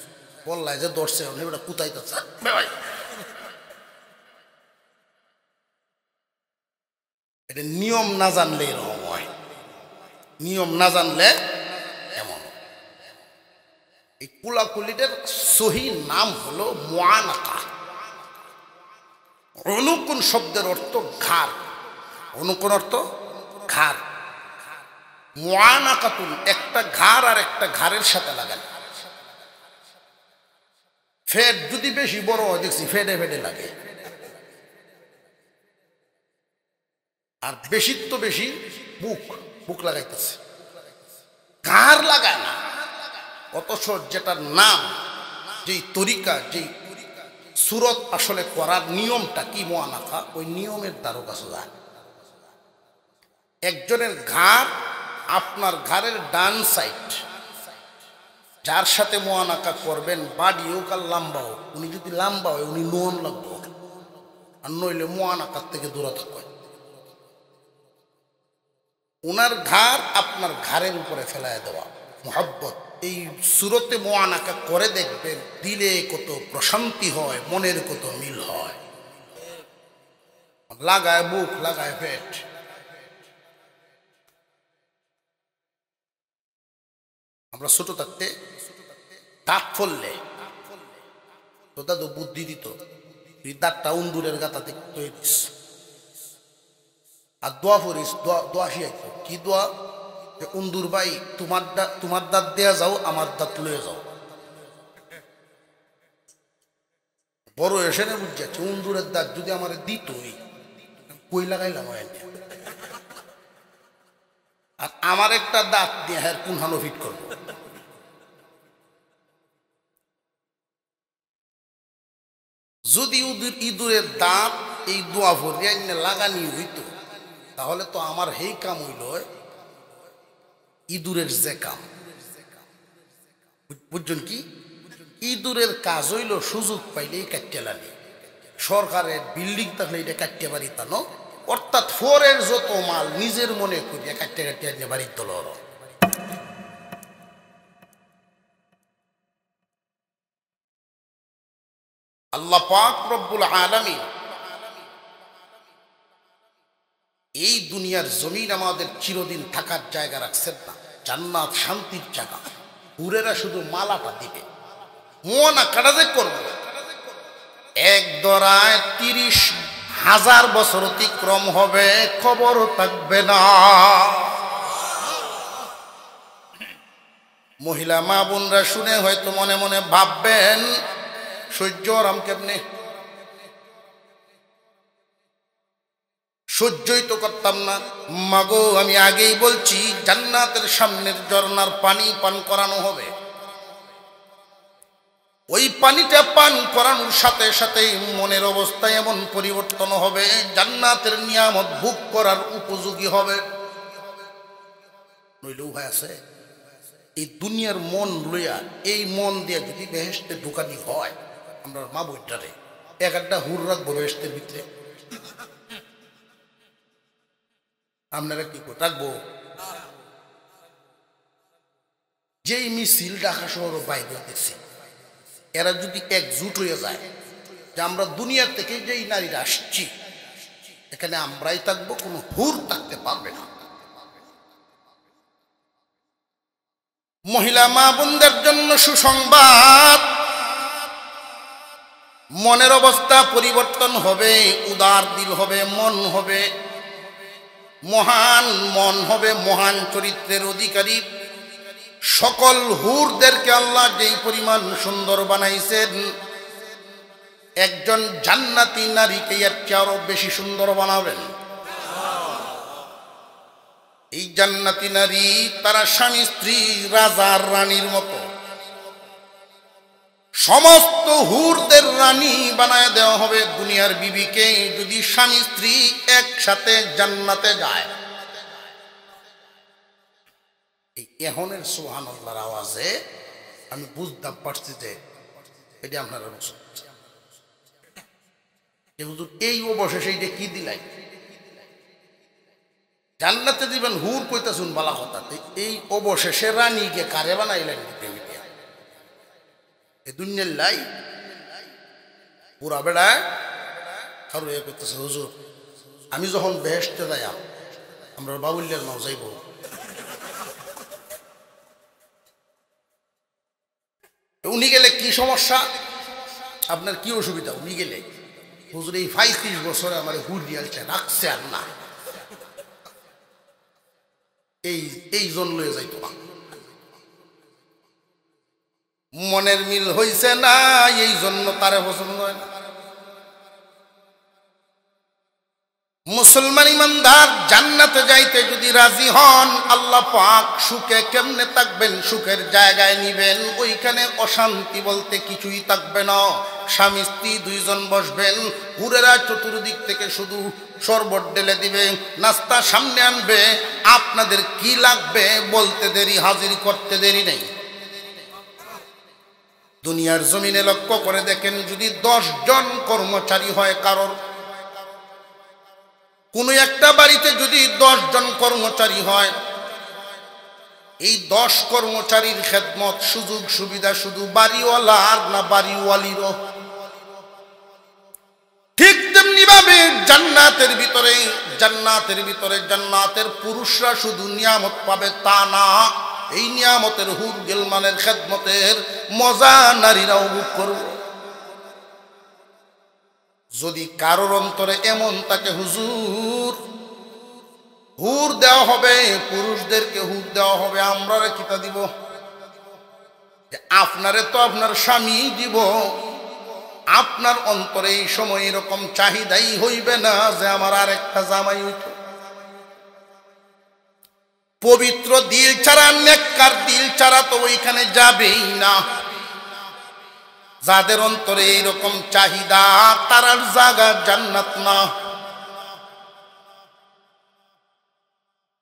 বললায় যে দর্শে ওটা কুতাই তো বেওয়াই। এটা নিয়ম না জানলে এরকম হয়, নিয়ম না জানলে এমন। এই কুলাকুলিটার সহি নাম হলো মুয়ানাকা। অনুকুন শব্দের অর্থ ঘাড়, অনুকুন অর্থ ঘাড়। মুয়ানাকাতুন একটা ঘাড় আর একটা ঘাড়ের সাথে লাগান। ফেট যদি বেশি বড় হয় দেখছি ফেটে ফেটে লাগে, আর বেশি তো বেশি বুক লাগাইতেছে, ঘাড় লাগায় না। অথচ যেটার নাম, যেই তরিকা, যেই সুরত আসলে করার নিয়মটা কি মুয়ানাকা, ওই নিয়মের দ্বারও কাছে যায়। একজনের ঘাড় আপনার ঘাড়ের ডান সাইড, যার সাথে মুয়ানাকা করবেন, বাড়ি হোক আর লম্বা হোক, উনি যদি লম্বা হয় উনি নোন লাগবে, আর নইলে মুয়ানাকার থেকে দূরে থাকবে। ওনার ঘাড় আপনার ঘাড়ের উপরে ফেলায় দেওয়া মোহাব্বত। এই সুরতে মুয়ানাকা করে দেখবেন, দিলে কত প্রশান্তি হয়, মনের কত মিল হয়। লাগায় বুক, লাগায় পেট। আমরা ছোট থাকতে দাঁত ফললে তো দাদু বুদ্ধি দিত, দাঁতটা উন্দুরের গাতাতে তৈরি, আর দোয়া করিস, দোয়া শিয়াইত। কি দোয়া? যে উন্দুর ভাই তোমার দাঁত দেয়া যাও, আমার দাঁত লয়ে যাও। বড় এসে না বুঝ যাচ্ছে, উন্দুরের দাঁত যদি আমার দিতই কই লাগাইলাম, আর আমার একটা দাঁত দিয়ে হ্যাঁ কোনখানো ফিট করবো। যদি ইঁদুরের দাঁত এই দোয়া ভরিয়া লাগানি হইতো, তাহলে তো আমার হেই কাম হইল ইঁদুরের যে কাম। বুঝছেন কি? ইঁদুরের কাজ হইল সুযোগ পাইলেই কাটতে লাগে। সরকারের বিল্ডিং থাকলে এটা কাটতে পারি তা না, অর্থাৎ ফোরের যত মাল নিজের মনে করিয়া কাটতে কাটতে আনিয়ে বাড়ির দল। আল্লাহ পাক রব্বুল আলামিন এই দুনিয়ার জমিন আমাদের চিরদিন থাকার জায়গা রাখছেন না, জান্নাত শান্তির জায়গা। হুরেরা শুধু মালাটা দিবে, মোনা কাটাতে করবে। এক দরায় 30,000 বছর অতিক্রম হবে, খবর থাকবে না। মহিলা মা বোনরা শুনে হয়তো মনে মনে ভাববেন, সহ্য আরাম কেমনে, সহ্যই তো করতাম না। মাগো আমি আগেই বলছি, জান্নাতের সামনের ঝর্ণার পানি পান করানো হবে। ওই পানিটা পান করানোর সাথে সাথে মনের অবস্থা এমন পরিবর্তন হবে, জান্নাতের নিয়ামত ভোগ করার উপযোগী হবে। নইলে উপায় আছে? এই দুনিয়ার মন লইয়া, এই মন দিয়ে যদি বেহেশতে ঢুকানি হয়, আমরা মা বইটারে এক একটা হুর রাখবো বেহেশতের ভিতরে, আপনারা কি করে রাখবো? যেই মিছিল ঢাকা শহর বাইরে দেখছি, এরা যদি একজুট হয়ে যায় যে আমরা দুনিয়া থেকে যেই নারীরা আসছি এখানে আমরাই থাকবো, কোনো হুর থাকতে পারবে না। মহিলা মা বোনদের জন্য সুসংবাদ, মনের অবস্থা পরিবর্তন হবে, উদার দিল হবে, মন হবে মহান, মন হবে মহান চরিত্রের অধিকারী। সকল হুরদেরকে আল্লাহ যেই পরিমাণ সুন্দর বানাইছেন, একজন জান্নাতি নারীকে এর চেয়ে আরো বেশি সুন্দর বানাবেন। এই জান্নাতি নারী তারা স্বামী স্ত্রী, রাজা রানীর মতো, সমস্ত হুরদের রানী বানায় দেওয়া হবে দুনিয়ার বিবিকে, যদি স্বামী স্ত্রী একসাথে জান্নাতে যায়। এই এহনের সুবহানাল্লাহর আওয়াজে আমি বুঝতে পারছি যে এটা আপনারা হুজুর এই অবশেষে এইটা কি দিলাই, জান্নাতে দিবেন হুর কইতা শুন বালা কথা, এই অবশেষে রানীকে কারে বানাইলেন? এই দুনিয়ার লাই পুরা বেড়ায় কারো এ করতেছে, হুজুর আমি যখন বেহেশতে যাই, আমরা বাবুল্যের নাও যাইব, উনি গেলে কি সমস্যা, আপনার কি অসুবিধা? উনি গেলে হুজুর এই 35 বছরে আমার হুর দিয়ালছে রাখছে আর না, এই জন লয়ে যাইতো না। মনের মিল হইছে না, এই জন্য তারে পছন্দ হয় না। মুসলমান ইমানদার জান্নাতে যাইতে যদি রাজি হন, আল্লাহ পাক সুখে কেমনে থাকবেন, সুখের জায়গায় নিবেন, ওইখানে অশান্তি বলতে কিছুই থাকবে না। স্বামী স্ত্রী দুইজন বসবেন, হুরেরা চতুর্দিক থেকে শুধু শরবত ঢেলে দিবে, নাস্তা সামনে আনবে, আপনাদের কি লাগবে বলতে দেরি, হাজির করতে দেরি নেই। দুনিয়ার জমিনে লক্ষ্য করে দেখেন, যদি 10 জন কর্মচারী হয় কারোর, কোন একটা বাড়িতে যদি 10 জন কর্মচারী হয়, এই 10 কর্মচারীর খেদমত সুযোগ সুবিধা শুধু বাড়িওয়ালার না বাড়িওয়ালিরও? ঠিক তেমনি ভাবে জান্নাতের ভিতরে জান্নাতের পুরুষরা শুধু নিয়ামত পাবে তা না, এই নিয়ামতের হুর গেলমানের খেদমতের মজা নারীরাও ভোগ করবে। যদি কারোর অন্তরে এমন তাকে, হুজুর হুর দেওয়া হবে, পুরুষদেরকে হুর দেওয়া হবে, আমরা কিতা দিব? আপনারে তো আপনার স্বামী দিব, আপনার অন্তরে এই সময় এরকম চাহিদাই হইবে না যে আমার আর একটা জামাই হইত। পবিত্র দিল ছাড়া, নেককার দিল ছাড়া তো ওইখানে যাবেই না। যাদের অন্তরে এইরকম চাহিদা, তারার জায়গা জান্নাত না।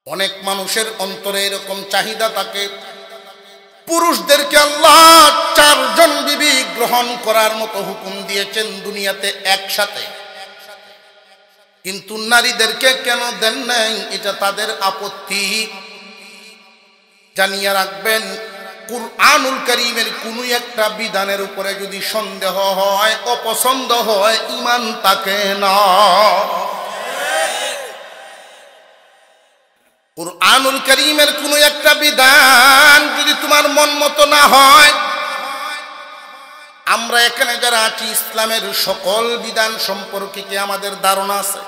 অনেক মানুষের অন্তরে এরকম চাহিদা থাকে, পুরুষদেরকে আল্লাহ 4 জন বিবি গ্রহণ করার মতো হুকুম দিয়েছেন দুনিয়াতে একসাথে, কিন্তু নারীদেরকে কেন দেন নাই, এটা তাদের আপত্তি। জানিয়ে রাখবেন, কুরআনুল কারীমের কোন একটা বিধানের উপরে যদি সন্দেহ হয়, অপছন্দ হয়, ঈমান থাকে না। কুরআনুল কারীমের কোনো একটা বিধান যদি তোমার মন মতো না হয়, আমরা এখানে যারা আছি ইসলামের সকল বিধান সম্পর্কে কি আমাদের ধারণা আছে?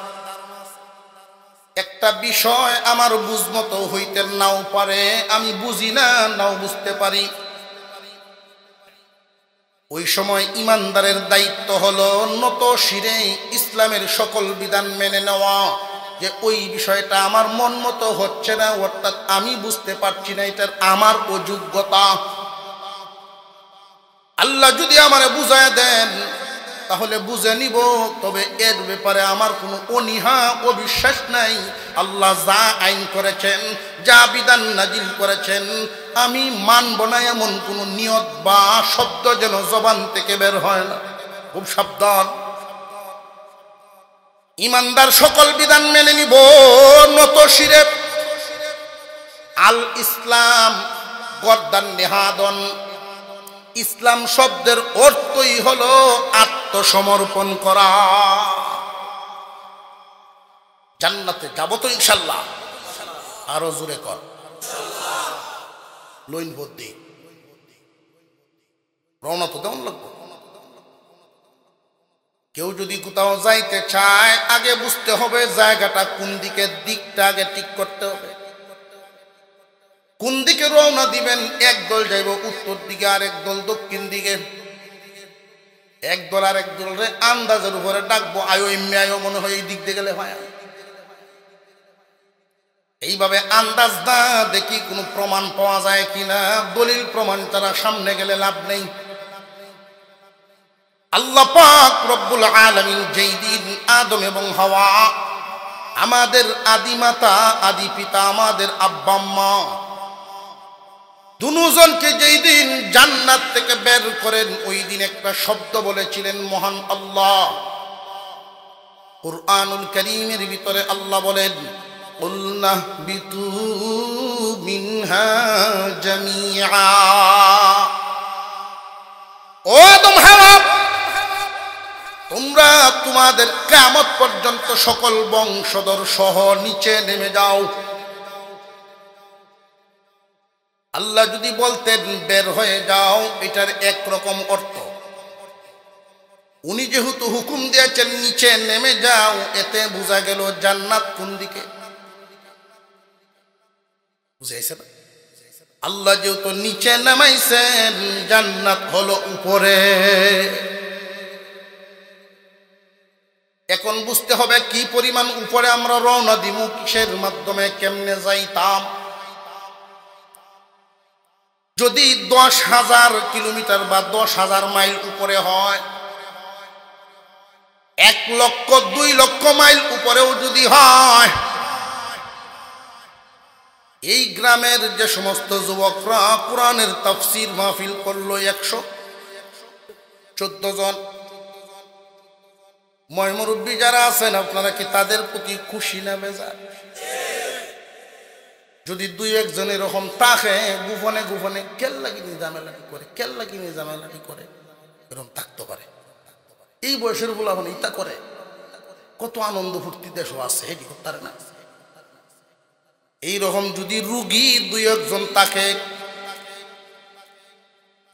একটা বিষয় আমার বুঝমতো হইতে নাও পারে, আমি বুঝি না, নাও বুঝতে পারি। ওই সময় ইমানদারের দায়িত্ব হলো নত শিরে ইসলামের সকল বিধান মেনে নেওয়া, যে ওই বিষয়টা আমার মন মতো হচ্ছে না, অর্থাৎ আমি বুঝতে পারছি না, এটার আমার অযোগ্যতা। আল্লাহ যদি আমারে বুঝায় দেন তাহলে বুঝে নিব, তবে এর ব্যাপারে আমার কোনো অনীহা অবিশ্বাস নাই। আল্লাহ যা আইন করেছেন, যা বিধান নাজিল করেছেন, আমি মানব না এমন কোনো নিয়ত বা শব্দ যেন জবান থেকে বের হয় না। খুব সাবধান। ইমানদার সকল বিধান মেনে নিব নত শিরে। আল ইসলাম গর্দান নেহাদন, ইসলাম শব্দের অর্থই হলো আত্মসমর্পণ করা। জান্নাতে যাব তো ইনশাল্লাহ? আরো জোরে কর লইন বদ্দি। রওনা তো কেমন লাগবে? কেউ যদি কোথাও যাইতে চায় আগে বুঝতে হবে জায়গাটা কোন দিকে, দিকটা আগে ঠিক করতে হবে। কোন দিকে রওনা দিবেন? একদল যাইব উত্তর দিকে, আরেক দল দক্ষিণ দিকে। একদল আরেক দল আন্দাজের উপরে ডাকবো, আয়ো এমনি আয়ো, মনে হয় এই দিক দিয়ে গেলে হয়। এইভাবে আন্দাজ না দেখি কোনো প্রমাণ পাওয়া যায় কিনা। দলিল প্রমাণ তারা সামনে গেলে লাভ নেই। আল্লাহ পাক রব্বুল আলামিন যেই দিন আদম এবং হাওয়া, আমাদের আদি মাতা আদি পিতা, আমাদের আব্বা আম্মা দুজনকে যেই দিন জান্নাত থেকে বের করেন, ওই দিন একটা শব্দ বলেছিলেন মহান আল্লাহ। কুরআনুল কারীমের ভিতরে আল্লাহ বলেন, কুলনা বিতু মিনহা জামিআ। ও আদম হাওয়া, তোমরা তোমাদের কিয়ামত পর্যন্ত সকল বংশধর সহ নিচে নেমে যাও। আল্লাহ যদি বলতেন বের হয়ে যাও, এটার একরকম অর্থ। উনি যেহেতু হুকুম দিয়েছেন নিচে নেমে যাও, এতে বোঝা গেল জান্নাত কোন দিকে। বুঝাইছে না? আল্লাহ যেহেতু নিচে নামাইছেন, জান্নাত হলো উপরে। এখন বুঝতে হবে কি পরিমাণ উপরে আমরা রওনা দিব, কিসের মাধ্যমে, কেমনে যাইতাম। যদি 10,000 কিলোমিটার বা 10,000 মাইল উপরে হয়, 1 লক্ষ 2 লক্ষ মাইল উপরেও যদি হয়, এই গ্রামের যে সমস্ত যুবকরা কোরআনের তাফসীর মাহফিল করলো 114 জন, ময়মুরব্বী যারা আছেন আপনারা কি তাদের প্রতি খুশি না বেজার? যদি 2-1 জন এরকম থাকে গোপনে গোপনে কেল্লাগিনি ঝামেলাটি করে, কেল্লাগিনি ঝামেলাটি করে, এরকম থাকতে পারে। এই বয়সের বলা হলে ইতা করে, কত আনন্দ ফুর্তি দেশও আছে, এটি করতে না। এইরকম যদি রুগী 2-1 জন থাকে,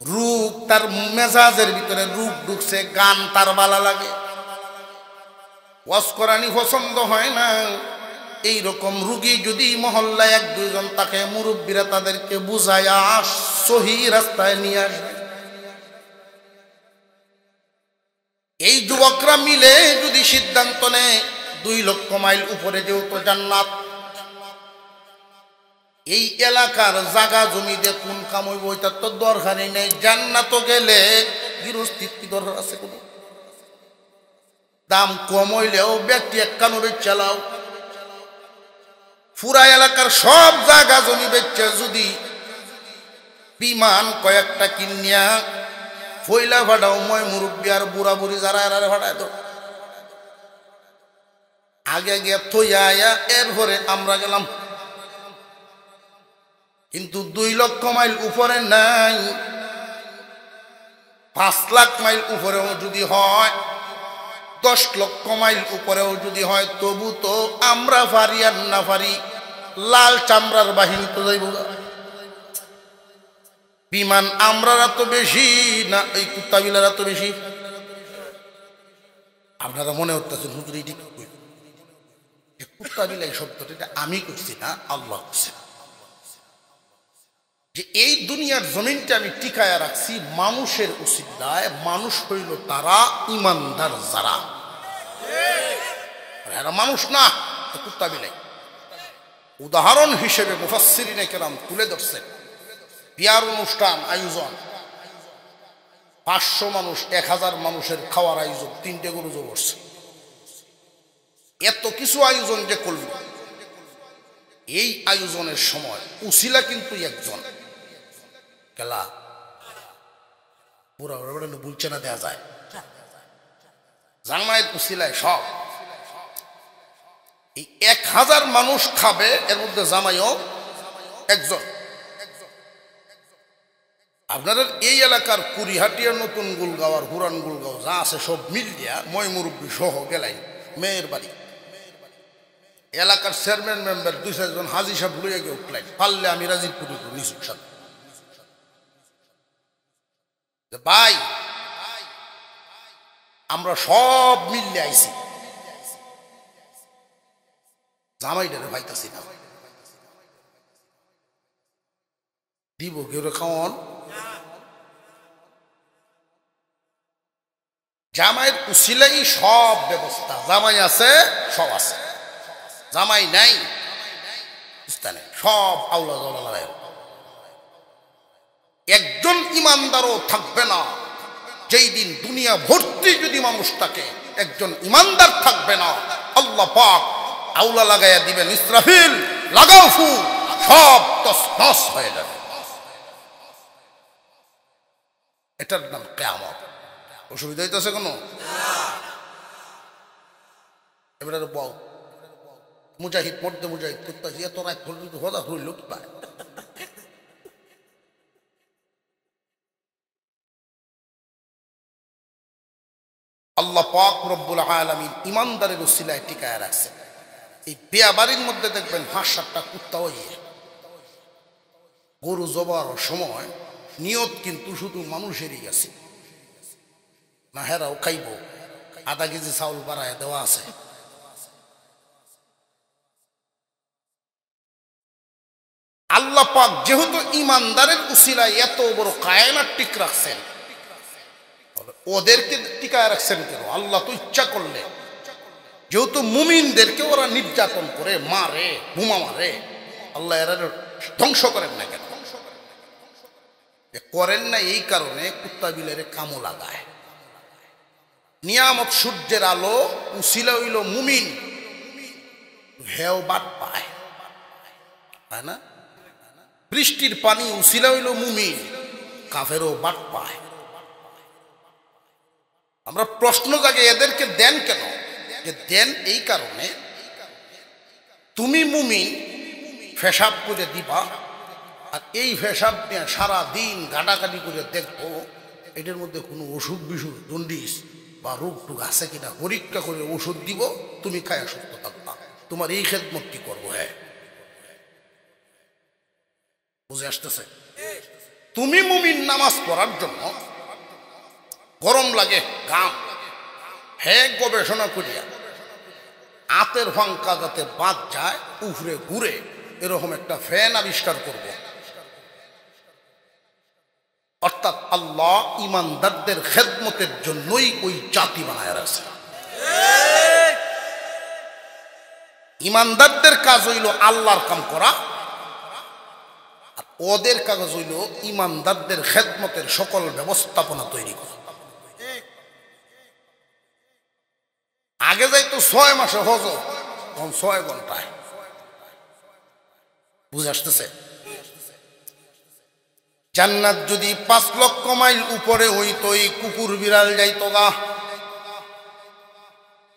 রূপ তার মেজাজের ভিতরে রূপ ঢুকছে, গান তার ভালো লাগে, ওয়াজ করানি পছন্দ হয় না, এইরকম রুগী যদি মহল্লায় 1-2 জন থাকে, মুরব্বীরা তাদেরকে বুঝায়া সহি রাস্তায় নিয়ে আসবে। এই যুবকরা মিলে যদি সিদ্ধান্ত নেয় 2 লক্ষ মাইল উপরে যেহেতু জান্নাত, এই এলাকার জায়গা জমি দিয়ে কোন কাম হইব ওইটার তো দরকারই নেই। জান্নাত গেলে গৃহস্থিত কি দরকার আছে? কোনো দাম কম হইলেও ব্যক্তি 1 কানো চালাও, পুরা এলাকার সব জায়গা জমি বেচে যদি বিমান কয়েকটা কিনিয়া ফইলা ভাড়াও, ময় মুরব্বী আর বুড়া বুড়ি যারা এরারে ভাড়ায় তো আগে গিয়ে থইয়া আয়া এরপরে আমরা গেলাম। কিন্তু 2 লক্ষ মাইল উপরে নাই, 5 লাখ মাইল উপরেও যদি হয়, 10 লক্ষ মাইল উপরেও যদি হয়, তবু তো আমরা পারি আর না পারি লাল চামড়ার বাহিনী তো যাইব গা। বিমান আমরারা তো বেশি না এই কুত্তাবিলারা তো বেশি? আপনারা মনে হতেছেন হুজুর এটি কুত্তাবিলাই শব্দটা এটা আমি করছি না, আল্লাহ করছে। যে এই দুনিয়ার জমিনটা আমি টিকায়া রাখছি মানুষের উসিলায়। মানুষ হইল তারা ইমানদার যারা, এরা মানুষ না, কুত্তাবিলাই। উদাহরণ হিসেবে মুফাসসিরিনে কেরাম তুলে ধরছে, বিয়ার অনুষ্ঠান আয়োজন 500 মানুষ 1000 মানুষের খাওয়ার আয়োজন, 3টে গরু জবরছে। এত কিছু আয়োজন যে করল, এই আয়োজনের সময় উসিলা কিন্তু একজন কেলা পুরা বলছে না, দেয়া যায় জামায়াত উসিলায় সব এই 1000 মানুষ খাবে, এর মধ্যে জামাইও একজন। আপনাদের এই এলাকার কুড়িহাটিয়া, নতুন গুলগাঁও আর হুরান গুলগাঁও যা আছে সব মিল দিয়া ময় মুরব্বী সহ গেলাই মেয়ের বাড়ি। এলাকার চেয়ারম্যান মেম্বার 2-4 জন হাজি সাহেব লইয়া গিয়ে উঠলাই, পারলে আমি রাজীবপুরি নিচুক সাথে ভাই আমরা সব মিললে আইছি, জামাইটারে পাইতাছি না, দিব কেউ খাওয়ান। জামাইয়ের উসিলাই সব ব্যবস্থা, জামাই আছে সব আছে, জামাই নাই স্থানে সব আউলা জলা লাগায়। একজন ইমানদারও থাকবে না, যেই দিন দুনিয়া ভর্তি যদি মানুষ থাকে একজন ইমানদার থাকবে না, আল্লাহ পাক আউলা লাগাইয়া দিবেন, ইসরাফিল লাগাও ফু, সব তছনছ হয়ে যাবে। এটার নাম কিয়ামত। অসুবিধা হইতেছে কোনো? এবারে বল মুজাহিদ মধ্যে মুজাহিদ করতে এত রাত হদা হইল কি পায়? আল্লাহ পাক রব্বুল আলামিন ইমানদারের উসিলায় টিকায় রাখছে। এই বিয়া বাড়ির মধ্যে দেখবেন 5-7টা কুত্তা হইয়ে গরু জবার সময় নিয়ত কিন্তু শুধু মানুষেরই গেছে না, হেরাও খাইব, আধা কেজি চাউল বাড়ায় দেওয়া আছে। আল্লাহ পাক যেহেতু ইমানদারের উসিলায় এত বড় কায়নাত টিক রাখছেন, ওদেরকে টিকায় রাখছেন কেন? আল্লাহ তো ইচ্ছা করলে, যেহেতু মুমিনদেরকে ওরা নির্যাতন করে মারে, বোমা মারে, আল্লাহ এরা ধ্বংস করেন না কেন? করেন না এই কারণে কুত্তা বিলের কামও লাগায়। নিয়ামত সূর্যের আলো উসিলা হইল মুমিন, হেও বাদ পায়, তাই না? বৃষ্টির পানি উসিলা হইল মুমিন, কাফেরও বাদ পায়। আমরা প্রশ্ন জাগে এদেরকে দেন কেন? যে দেন এই কারণে, তুমি মুমিন পেশাব করে দিবা, আর এই পেশাব নিয়ে সারা দিন গাটাগাটি করে দেখবো এটার মধ্যে কোনো ওষুধ বিষুধ জন্ডিস বা রোগ টুক আছে কিনা পরীক্ষা করে ওষুধ দিব, তুমি খায়া সুস্থ থাকবা। তোমার এই খেদমতটি করবো। হ্যাঁ, বুঝে আসতেছে? তুমি মুমিন নামাজ পড়ার জন্য গরম লাগে, ঘাম, হ্যাঁ গবেষণা করিয়া আতের ফাঙ্কা যাতে বাদ যায়, উফরে ঘুরে, এরকম একটা ফ্যান আবিষ্কার করব। অর্থাৎ আল্লাহ ইমানদারদের খেদমতের জন্যই ওই জাতি বানায় রাখছে। ইমানদারদের কাজ হইল আল্লাহর কাম করা, আর ওদের কাজ হইল ইমানদারদের খেদমতের সকল ব্যবস্থাপনা তৈরি করা। আগে যাইতো 6 মাসে হজ, এখন 6 ঘন্টায়। বুঝে আসতেছে? জান্নাত যদি 5 লক্ষ মাইল উপরে হইতো, এই কুকুর বিড়াল যাইতো গা।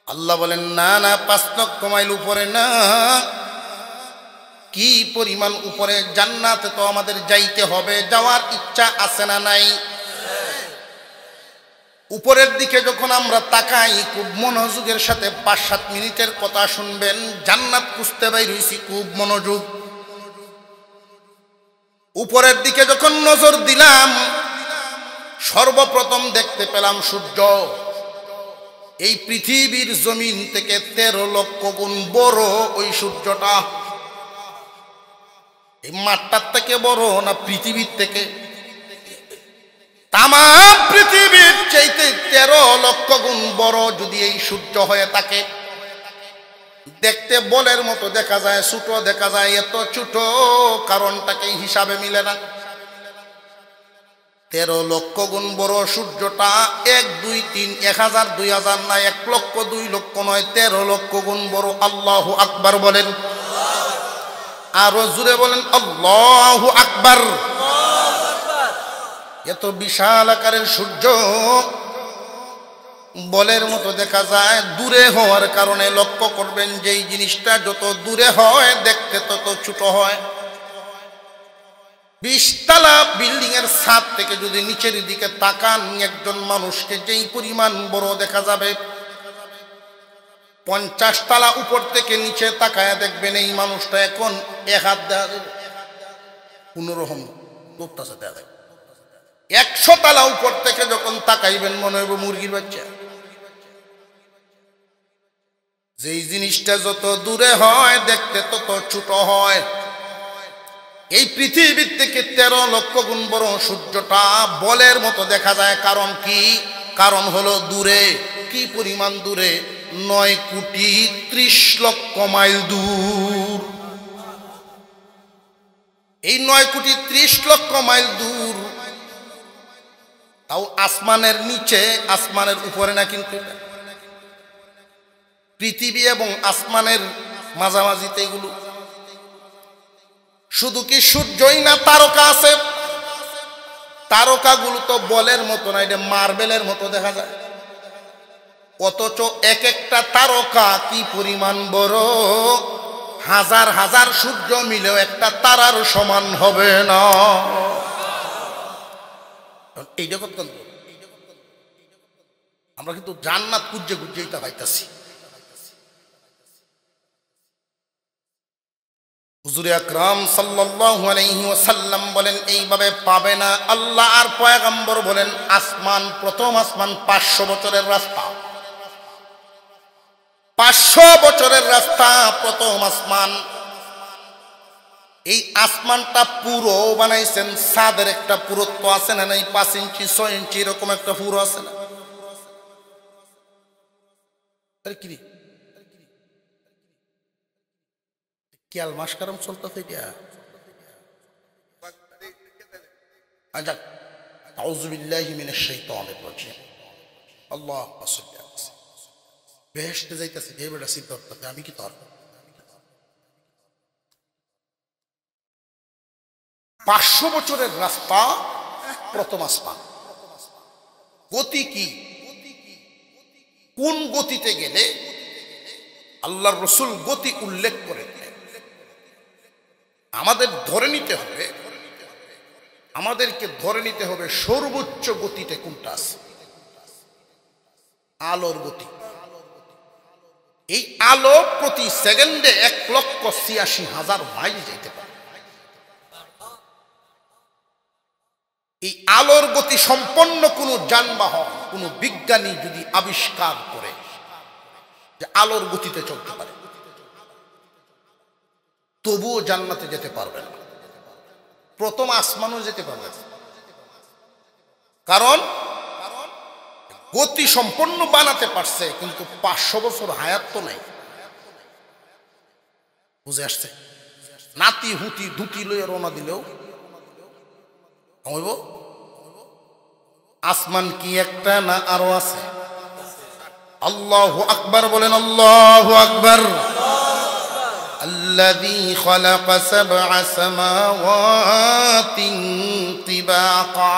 আল্লাহ বলেন না না, 5 লক্ষ মাইল উপরে না। কি পরিমাণ উপরে? জান্নাতে তো আমাদের যাইতে হবে, যাওয়ার ইচ্ছা আছে না নাই? উপরের দিকে যখন আমরা তাকাই, খুব মনোযোগের সাথে 5-7 মিনিটের কথা শুনবেন। জান্নাত খুঁজতে বাইর হইছি, খুব মনোযোগ। উপরের দিকে যখন নজর দিলাম, সর্বপ্রথম দেখতে পেলাম সূর্য। এই পৃথিবীর জমিন থেকে 13 লক্ষ গুণ বড় ওই সূর্যটা। এই মাঠটার থেকে বড় না পৃথিবীর থেকে? তাম পৃথিবীর চাইতে 13 লক্ষ গুণ বড় যদি এই সূর্য হয়ে থাকে। দেখতে বলের মতো দেখা যায়, ছোট দেখা যায়। এত ছোট কারণটাকে হিসাবে মিলে না। 13 লক্ষ গুণ বড় সূর্যটা 1 2 3 1000 2000 না, 1 লক্ষ 2 লক্ষ নয়, 13 লক্ষ গুণ বড়। আল্লাহু আকবার বলেন, আরো জোরে বলেন আল্লাহু আকবার। এত বিশাল আকারের সূর্য বলের মতো দেখা যায়। দূরে হওয়ার কারণে লক্ষ্য করবেন যেই জিনিসটা যত দূরে হয় দেখতে তত ছোট হয়। 20 তলা বিল্ডিং এর ছাদ থেকে যদি নিচের দিকে তাকান, একজন মানুষকে যেই পরিমাণ বড় দেখা যাবে, 50 তলা উপর থেকে নিচে তাকায় দেখবেন এই মানুষটা এখন 1 হাত দেওয়া যাবে, কোনোরকম লোকটাছে দেওয়া যাবে। 100 তলা উপর থেকে যখন তাকাইবেন মনে হবে মুরগির বাচ্চা। যেই জিনিসটা যত দূরে হয় দেখতে তত ছোট হয়। এই পৃথিবীর থেকে 13 লক্ষ গুণ বড় সূর্যটা বলের মতো দেখা যায়। কারণ কি? কারণ হলো দূরে। কি পরিমাণ দূরে? 9 কোটি 30 লক্ষ মাইল দূর। এই 9 কোটি 30 লক্ষ মাইল দূর, তাও আসমানের নিচে, আসমানের উপরে না। কিন্তু পৃথিবী এবং আসমানের মাঝামাঝিতে এগুলো। শুধু কি সূর্যই না, তারকা আছে। তারকাগুলো তো বলের মতো না, এটা মার্বেলের মতো দেখা যায়। অথচ এক একটা তারকা কি পরিমাণ বড়, হাজার হাজার সূর্য মিলেও একটা তারার সমান হবে না। এইটা কত আমরা কিন্তু জান্নাত খুঁজে খুঁজে এটা পাইতাছি। হুজুর আকরাম সাল্লাল্লাহু আলাইহি ওয়াসাল্লাম বলেন এইভাবে পাবে না। আল্লাহ আর পয়গম্বর বলেন আসমান, প্রথম আসমান 500 বছরের রাস্তা। 500 বছরের রাস্তা প্রথম আসমান। এই আসমানটা পুরো বানাইছেন। ছাদের একটা পুরুত্ব আছে না, এই 5 ইঞ্চি 6 ইঞ্চি এরকম একটা পুরো আছে না? কি কিয়াল মাসকারম চলতেছে এটা। আচ্ছা, আউযু বিল্লাহি মিনাশ শাইতানির রাজিম। আল্লাহুম্মা সাল্লি আলা বেহেশতে যাইতাছি, এই বেটা সিদ্ধার্থ আমি কি তোর 500 বছরের রাস্তা প্রথম আসমান। গতি কি? কোন গতিতে গেলে আল্লাহর রাসূল গতি উল্লেখ করে আমাদের ধরে নিতে হবে, আমাদেরকে ধরে নিতে হবে সর্বোচ্চ গতিতে কোনটা আছে? আলোর গতি। এই আলো প্রতি সেকেন্ডে 1,86,000 মাইল যেতে পারে। এই আলোর গতি সম্পন্ন কোন যানবাহন, কোন বিজ্ঞানী যদি আবিষ্কার করে যে আলোর গতিতে চলতে পারে, তবুও জান্নাতে যেতে পারবে না, প্রথম আসমানও যেতে পারবে না। কারণ গতি সম্পন্ন বানাতে পারছে, কিন্তু 500 বছর হায়াত তো নাই। বুঝে আসছে? নাতি হুতি ধুতি লইয়া রওনা দিলেও হইব। আসমান কি একটা না আরো আছে? আল্লাহু আকবার বলেন, আল্লাহু আকবার। الذي خلق 7 سماوات طباقا।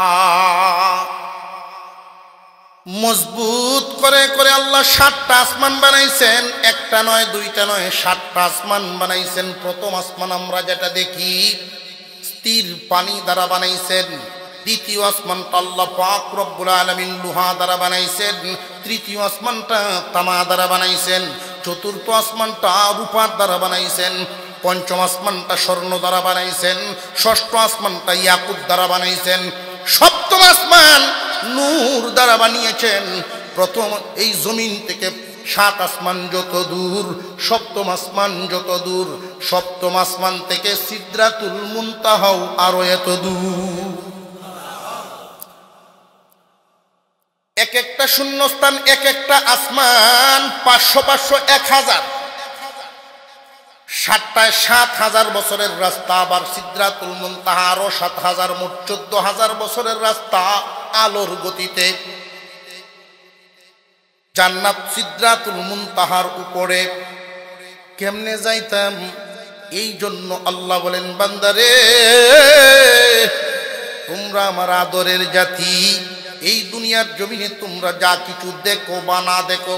মজবুত করে করে আল্লাহ 7টা আসমান বানাইছেন। একটা নয়, দুইটা নয়, 7টা আসমান বানাইছেন। প্রথম আসমান আমরা যেটা দেখি স্থির পানি দ্বারা বানাইছেন। দ্বিতীয় আসমানটা আল্লাহ পাক রব্বুল আলামিন লোহা দ্বারা বানাইছেন, তৃতীয় আসমানটা তামা দ্বারা বানাইছেন, চতুর্থ আসমানটা রূপার দ্বারা বানাইছেন, পঞ্চম আসমানটা স্বর্ণ দ্বারা বানাইছেন, ষষ্ঠ আসমানটা ইয়াকুত দ্বারা বানাইছেন, সপ্তম আসমান নূর দ্বারা বানিয়েছেন। প্রথম এই জমিন থেকে 7 আসমান যত দূর, সপ্তম আসমান যত দূর, সপ্তম আসমান থেকে সিদরাতুল মুনতাহাও আরো এত দূর। এক একটা শূন্যস্থান, এক একটা আসমান 500 500 1000, 7টায় 7000 বছরের রাস্তা। আবার সিদরাতুল মুনতাহা আরো 7000, মোট 14000 বছরের রাস্তা আলোর গতিতে। জান্নাত সিদরাতুল মুনতাহার উপরে কেমনে যাইতাম? এই জন্য আল্লাহ বলেন, বান্দারে তোমরা আমার আদরের জাতি, এই দুনিয়ার জমিনে তোমরা যা কিছু দেখো বা না দেখো,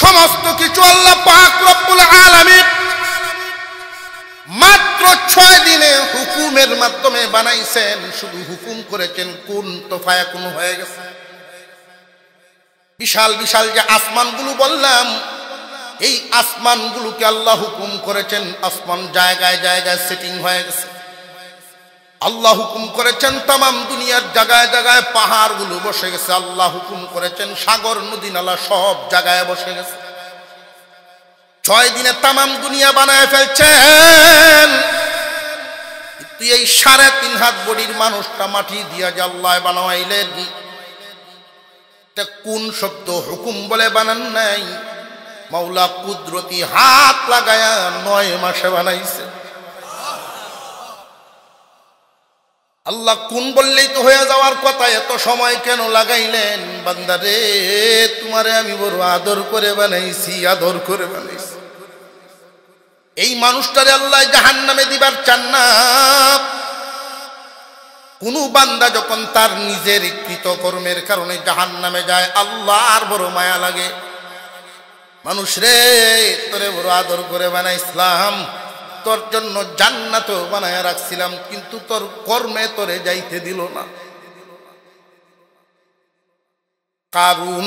সমস্ত কিছু আল্লাহ পাক রব্বুল আলামিন মাত্র 6 দিনে হুকুমের মাধ্যমে বানাইছেন। শুধু হুকুম করেছেন, কুন তো ফায়াকুন হয়ে গেছে। বিশাল বিশাল যে আসমানগুলো বললাম, এই আসমানগুলোকে আল্লাহ হুকুম করেছেন, আসমান জায়গায় জায়গায় সেটিং হয়ে গেছে। আল্লাহ হুকুম করেছেন তামাম দুনিয়ার জায়গায় জায়গায় পাহাড়গুলো বসে গেছে। আল্লাহ হুকুম করেছেন সাগর নদী নালা সব জায়গায় বসে গেছে। 6 দিনে তামাম দুনিয়া বানায় ফেলছেন। তুই এই 3.5 হাত বডির মানুষটা মাটি দিয়া যে আল্লাহ বানাইলেন, কোন শব্দ হুকুম বলে বানান নাই, মাওলা কুদরতি হাত লাগায়া 9 মাসে বানাইছে। আল্লাহ কোন বললেই তো হয়ে যাওয়ার কথা, এত সময় কেন লাগাইলেন? বান্দারে তোমারে আমি বড় আদর করে বানাইছি, আদর করে বানাইছি। এই মানুষটারে আল্লাহ জাহান্নামে দিবার চান না। কোন বান্দা যখন তার নিজের কৃতকর্মের কারণে জাহান্নামে যায়, আল্লাহর বড় মায়া লাগে। মানুষ রে, তোরে বড় আদর করে বানাইছিলাম, তোর জন্য জান্নাত বানায়া রাখছিলাম, কিন্তু তোর কর্মে তোরে যাইতে দিল না। কারুন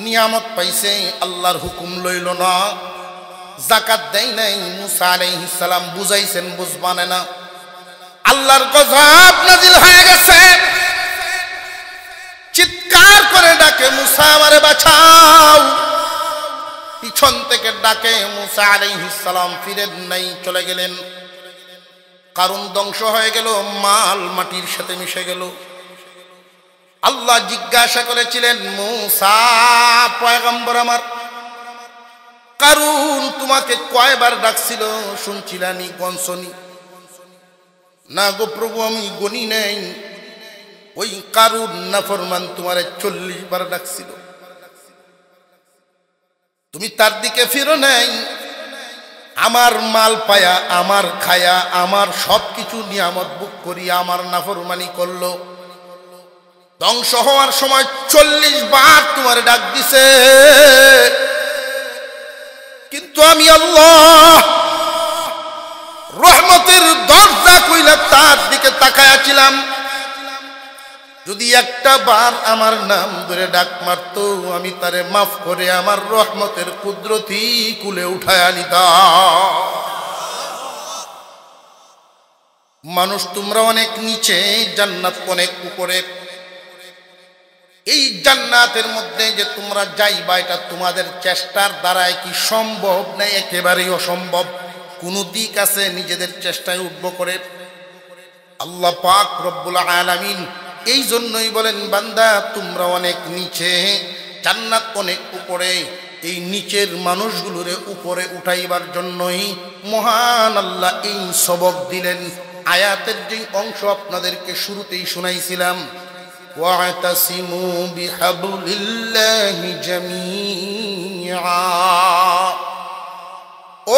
নিয়ামত পাইছে, আল্লাহর হুকুম লইল না, যাকাত দেয় নাই। মুসা আলাইহিস সালাম বুঝাইছেন, বুঝবানে না। আল্লাহর গজব নাজিল হয়ে গেছে। চিৎকার করে ডাকে, মুসা আমারে বাঁচাও। পিছন থেকে ডাকে, মুসা আলাইহিস সালাম ফিরেন নাই, চলে গেলেন। কারণ ধ্বংস হয়ে গেল, মাল মাটির সাথে মিশে গেল। আল্লাহ জিজ্ঞাসা করেছিলেন, মুসা পয়গম্বর আমার, কারণ তোমাকে কয়বার ডাকছিল শুনছিলানি, গনসনি? না গো প্রভু, আমি গনি নাই। ওই কারুন নাফরমান তোমারে 40 বার ডাকছিল, তুমি তার দিকে ফিরো নাই। আমার মাল পায়া, আমার খায়া, আমার সবকিছু নিয়ামত বুক করিয়া আমার নাফরমানি করলো। ধ্বংস হওয়ার সময় 40 বার তোমার ডাক দিছে, কিন্তু আমি আল্লাহ রহমতের দরজা কইলা তার দিকে তাকায়াছিলাম। যদি একটা বার আমার নাম ধরে ডাক মারতো, আমি তারে মাফ করে আমার রহমতের কুদরতি কুলে উঠায়া নিতাম। মানুষ তোমরা অনেক নিচে, জান্নাত অনেক উপরে। এই জান্নাতের মধ্যে যে তোমরা যাইবা, এটা তোমাদের চেষ্টার দ্বারাই কি সম্ভব? না, একেবারেই অসম্ভব। কোন দিক আছে নিজেদের চেষ্টায় উঠব করে? আল্লাহ পাক রব্বুল আলামিন এই জন্যই বলেন, বান্দা তোমরা অনেক নিচে, জান্নাত অনেক উপরে। এই নিচের মানুষগুলোরে উপরে উঠাইবার জন্যই মহান আল্লাহ এই সবক দিলেন। আয়াতের যে অংশ আপনাদেরকে শুরুতেই শুনাইছিলাম, ওয়াতাসিমু বিহাবলিল্লাহি জামিআ।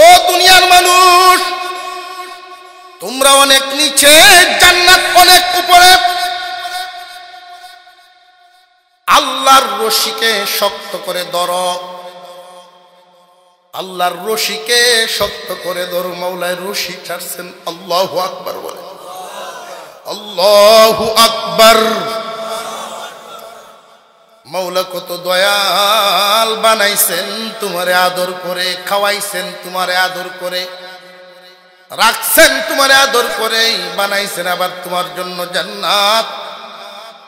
ও দুনিয়ার মানুষ, তোমরা অনেক নিচে, জান্নাত অনেক উপরে। আল্লাহর রশিকে শক্ত করে ধরো, আল্লাহর রশিকে শক্ত করে ধরো। মাওলায় রশি ছাড়ছেন। আল্লাহু আকবার বলে, আল্লাহু আকবার। আকবার। মাওলা কত দয়াল বানাইছেন তোমারে আদর করে, খাওয়াইছেন তোমারে আদর করে, রাখছেন তোমারে আদর করে, বানাইছেন আবার তোমার জন্য জান্নাত।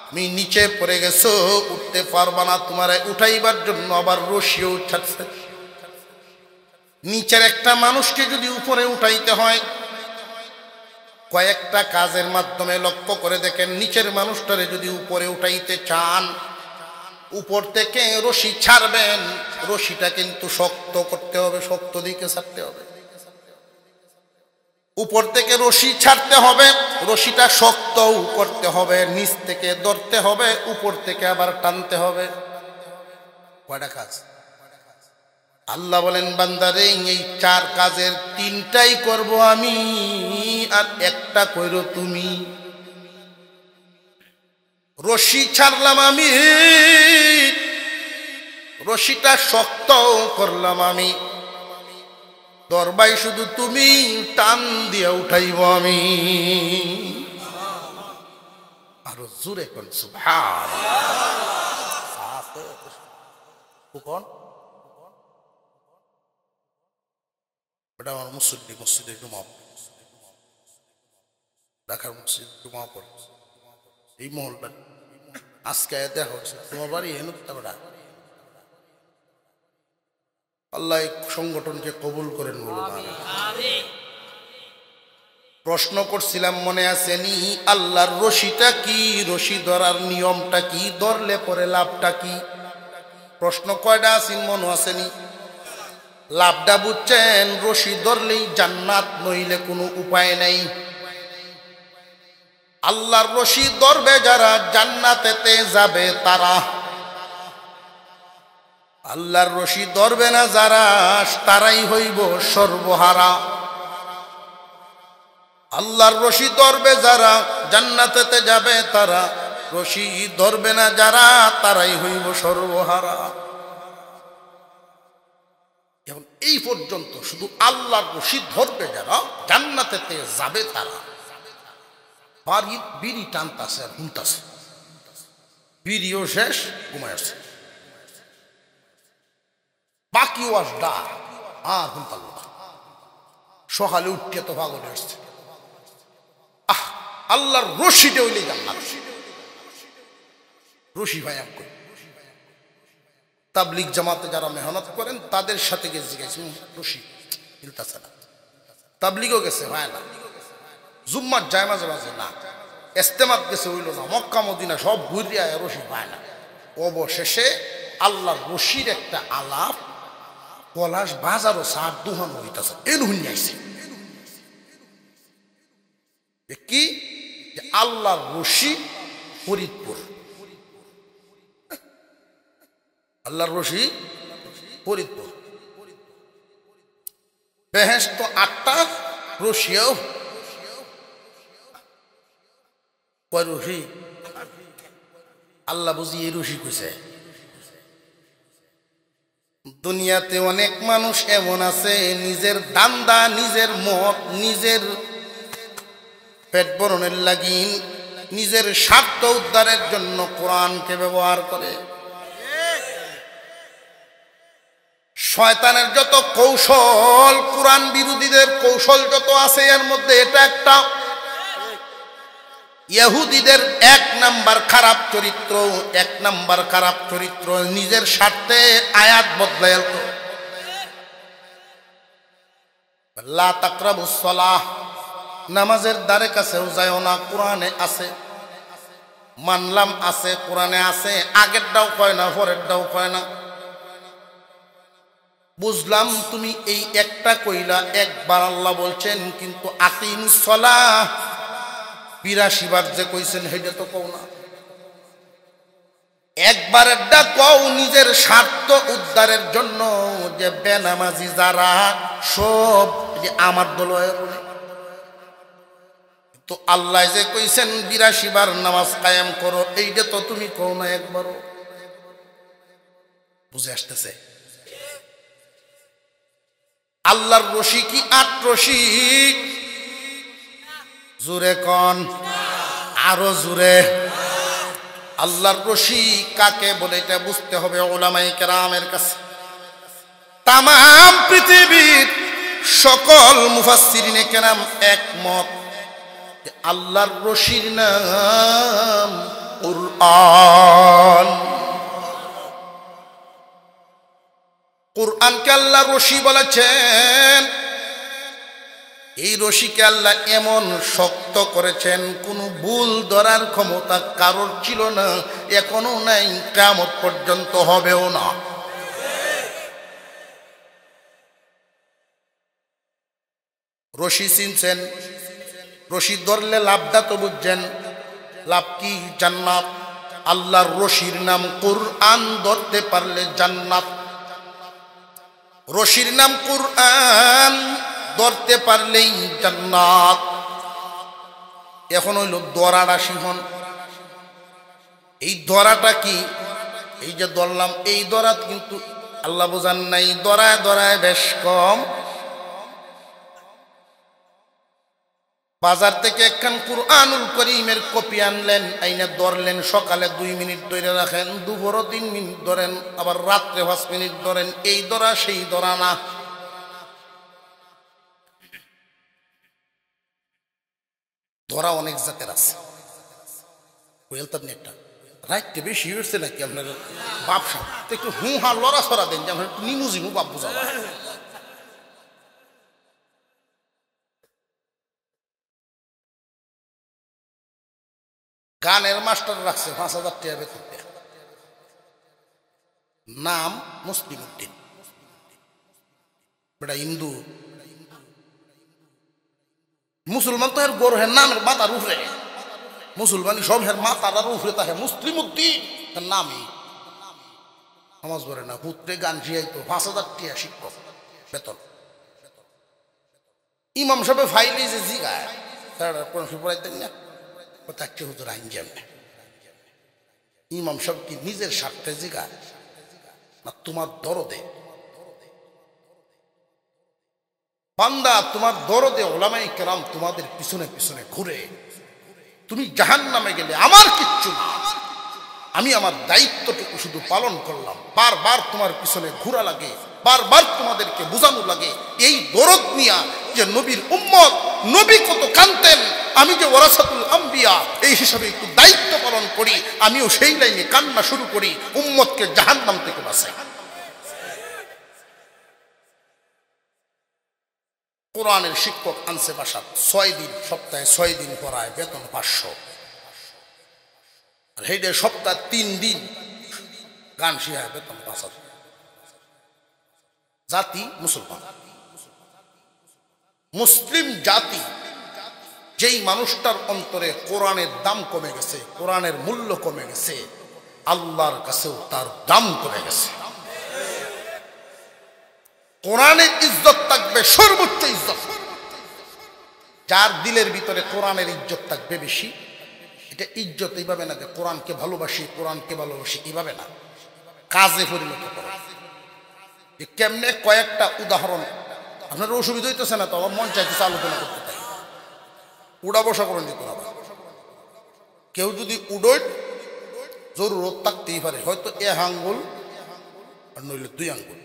তুমি নিচে পড়ে গেছো, উঠতে পারবা না, তোমারে উঠাইবার জন্য আবার রশিও উঠাচ্ছে। নিচের একটা মানুষকে যদি উপরে উঠাইতে হয়, কয়েকটা কাজের মাধ্যমে লক্ষ্য করে দেখেন। নিচের মানুষটারে যদি উপরে উঠাইতে চান, উপর থেকে রশি ছাড়বেন, রশিটা কিন্তু শক্ত করতে হবে, শক্ত দিকে ছাড়তে হবে। উপর থেকে রশি ছাড়তে হবে, রশিটা শক্তও করতে হবে, নিচ থেকে ধরতে হবে, উপর থেকে আবার টানতে হবে। কয়টা কাজ? আল্লাহ বলেন বান্দারে এই 4 কাজের 3টাই করব আমি, আর একটা কইরো তুমি। রশি ছাড়লাম আমি, রশিটা শক্ত করলাম আমি, দরবাই শুধু তুমি, টান দিয়ে উঠাইব আমি। আরো জোরে কোন সুবহানাল্লাহ। এটা আমার মুসল্লি, মসজিদে জুমা, ঢাকার মসজিদ জুমা পড়ে এই মহলটা। আজকে দেখা হচ্ছে তোমার বাড়ি হেনুত্তা বেড়া। আল্লাহ সংগঠনকে কবুল করেন বলুন। প্রশ্ন করছিলাম মনে আছে নি, আল্লাহর রশিটা কি, রশি ধরার নিয়মটা কি, ধরলে পরে লাভটা কি? প্রশ্ন কয়টা আছে মনে আসেনি? লাভটা বুঝছেন? রশি ধরলেই জান্নাত, নইলে কোনো উপায় নাই। আল্লাহর রশি ধরবে যারা, জান্নাতেতে যাবে তারা। আল্লাহর রশি ধরবে না যারা, তারাই হইব সর্বহারা। আল্লাহর রশি ধরবে যারা, জান্নাতেতে যাবে তারা। রশি ধরবে না যারা, তারাই হইব সর্বহারা। এখন এই পর্যন্ত শুধু আল্লাহর রশি ধরবে যারা, জান্নাতেতে যাবে তারা। বাড়ি বিড়ি টানতাছে আর ঘুমতাছে, বিড়িও শেষ, ঘুমাইছে, বাকি ওয়াজ ডাক আর ঘুমতাল না। সকালে উঠতে তো পাগল আসছে। আল্লাহর রশিটা হইলে জান্নাত। রশি ভাই কই তাবলিগ জামাতে যারা মেহনত করেন তাদের সাথে গেছে, রশি মিলতাছে না। তাবলিগও গেছে, হয় না। জুম্মার যায় মাঝে মাঝে, না। ইস্তেমাত গেছে, হইল না। মক্কা মদিনা সব ঘুরিয়া রশি পায় না। অবশেষে আল্লাহর রশির একটা আলাপ, পলাশ বাজারও সার দুহানো হইতাছে, এর হুইয়াইছে কি আল্লাহর রশি ফরিদপুর। আল্লাহর রশি ফরিদপুর। বেহেশত 8টা, রশিও কয় রশি? আল্লাহ বুঝি এই রশি কইছে। দুনিয়াতে অনেক মানুষ এমন আছে, নিজের দান্দা, নিজের মত, নিজের পেট ভরণের লাগি, নিজের স্বার্থ উদ্ধারের জন্য কোরআনকে ব্যবহার করে। শয়তানের যত কৌশল, কোরআন বিরোধীদের কৌশল যত আছে, এর মধ্যে এটা একটা। ইহুদিদের 1 নাম্বার খারাপ চরিত্র, 1 নাম্বার খারাপ চরিত্র, নিজের স্বার্থে আয়াত বদলায়। লা তাকরাবুস সালাহ, নামাজের দ্বারে কাছেও যায়ও না, কোরআনে আছে। মানলাম আছে, কোরআনে আছে, আগেরটাও কয় না, পরেরটাও কয় না। বুঝলাম তুমি এই একটা কইলা, একবার আল্লাহ বলছেন, কিন্তু আকিমুস সালাহ 82 বার যে কইছেন সেটা তো কও না। একবারেরটা কও নিজের স্বার্থ উদ্ধারের জন্য, যে বেনামাজি যারা সব আমার দলয়ের। তো আল্লাহ যে কইছেন 82 বার নামাজ কায়েম করো, এইটা তো তুমি কও না একবারও। বুঝে আসতেছে? আল্লাহর রশি কি 8 রশি? জোরে কন, আরো জোরে। আল্লাহর রশি কাকে বলে এটা বুঝতে হবে উলামায়ে কেরামের কাছে। তাম পৃথিবীর সকল মুফাসসিরিনে কেরাম একমত যে আল্লাহর রশির নাম কুরআন। কুরআনকে আল্লাহ রশি বলেছেন। এই রশিকে আল্লাহ এমন শক্ত করেছেন, কোনো ভুল ধরার ক্ষমতা কারোর ছিল না, এখনো নাই, কিয়ামত পর্যন্ত হবেও না। রশি চিনছেন? রশি ধরলে লাভটা তো বুঝছেন, লাভ কি? জান্নাত। আল্লাহর রশির নাম কুরআন, ধরতে পারলে জান্নাত। রশির নাম কুরআন, ধরতে পারলেই জান্নাত। এখন হইল ধরাটা শিখন। এই ধরাটা কি? এই যে ধরলাম, এই ধরা কিন্তু আল্লাহ বোঝান নাই, ধরায় ধরায় বেশ কম। বাজার থেকে একখান কুরআনুল করিমের কপি আনলেন, আইনে ধরলেন, সকালে 2 মিনিট ধরে রাখেন, দুপুরও 3 মিনিট ধরেন, আবার রাত্রে 5 মিনিট ধরেন। এই ধরা সেই ধরা না। ধরা অনেক জাতের আছে। বলতাম একটা রাইটে বেশি হয়েছে নাকি আপনার বাপসা, একটু হা লড়া ছড়া দেন, যে আমরা একটু নিমুজিমু বাপ বুঝা। গানের মাস্টার রাখছে 5,000 টাকা বেতন দেয়া, নাম মুসলিম উদ্দিন, বেটা হিন্দু। মুসলমান তো এর গরু, হের নামের মাথার উপরে, মুসলমানি সব হের মাথার উপরে তাহে মুসলিম উদ্দিন নামই সমাজ বলে না। পুত্রে গান শিয়াইতো, 5,000 টাকা শিক্ষক বেতন। ইমাম সাহেব ফাইলে যে জিগায় তারা কোন পড়াইতেন না, থাকছে হুজুর আইন যেমনে। ইমাম সাহেব কি নিজের স্বার্থে জিগায় না তোমার দরদে? বান্দা তোমার দরদে ওলামায়ে কেরাম তোমাদের পিছনে পিছনে ঘুরে, তুমি জাহান্নামে গেলে আমার কিচ্ছু না, আমি আমার দায়িত্বটুকু শুধু পালন করলাম। বারবার তোমার পিছনে ঘোরা লাগে, বারবার তোমাদেরকে বোঝানো লাগে এই দরদ নিয়া যে নবীর উম্মত, নবী কত কানতেন, আমি যে ওয়ারাসাতুল আম্বিয়া এই হিসাবে একটু দায়িত্ব পালন করি, আমিও সেই লাইনে কান্না শুরু করি, উম্মতকে জাহান্নাম থেকে বাঁচাই। কোরআনের শিক্ষক আনছে বাসা 6 দিন, সপ্তাহে 6 দিন পড়ায়, বেতন 500। আর হেডে সপ্তাহে 3 দিন গান শিখায়, বেতন 5,000। জাতি মুসলমান, মুসলিম জাতি। যেই মানুষটার অন্তরে কোরআনের দাম কমে গেছে, কোরআনের মূল্য কমে গেছে, আল্লাহর কাছেও তার দাম কমে গেছে। কোরআনের ইজ্জত থাকবে সর্বোচ্চ ইজ্জত। যার দিলের ভিতরে কোরআনের ইজ্জত থাকবে বেশি, এটা ইজ্জত এইভাবে না যে কোরআনকে ভালোবাসি, কোরআনকে ভালোবাসি, এইভাবে না, কাজে পরিণত করে। কেমনে কয়েকটা উদাহরণ, আপনার অসুবিধা হইতেছে না তো? আমার মন চাইতেছে আলোচনা করতে পারি, উড়া বসা করে দিত না। কেউ যদি উড়োয় জরুরত থাকতেই পারে, হয়তো 1 আঙ্গুল আর নইলে 2 আঙ্গুল।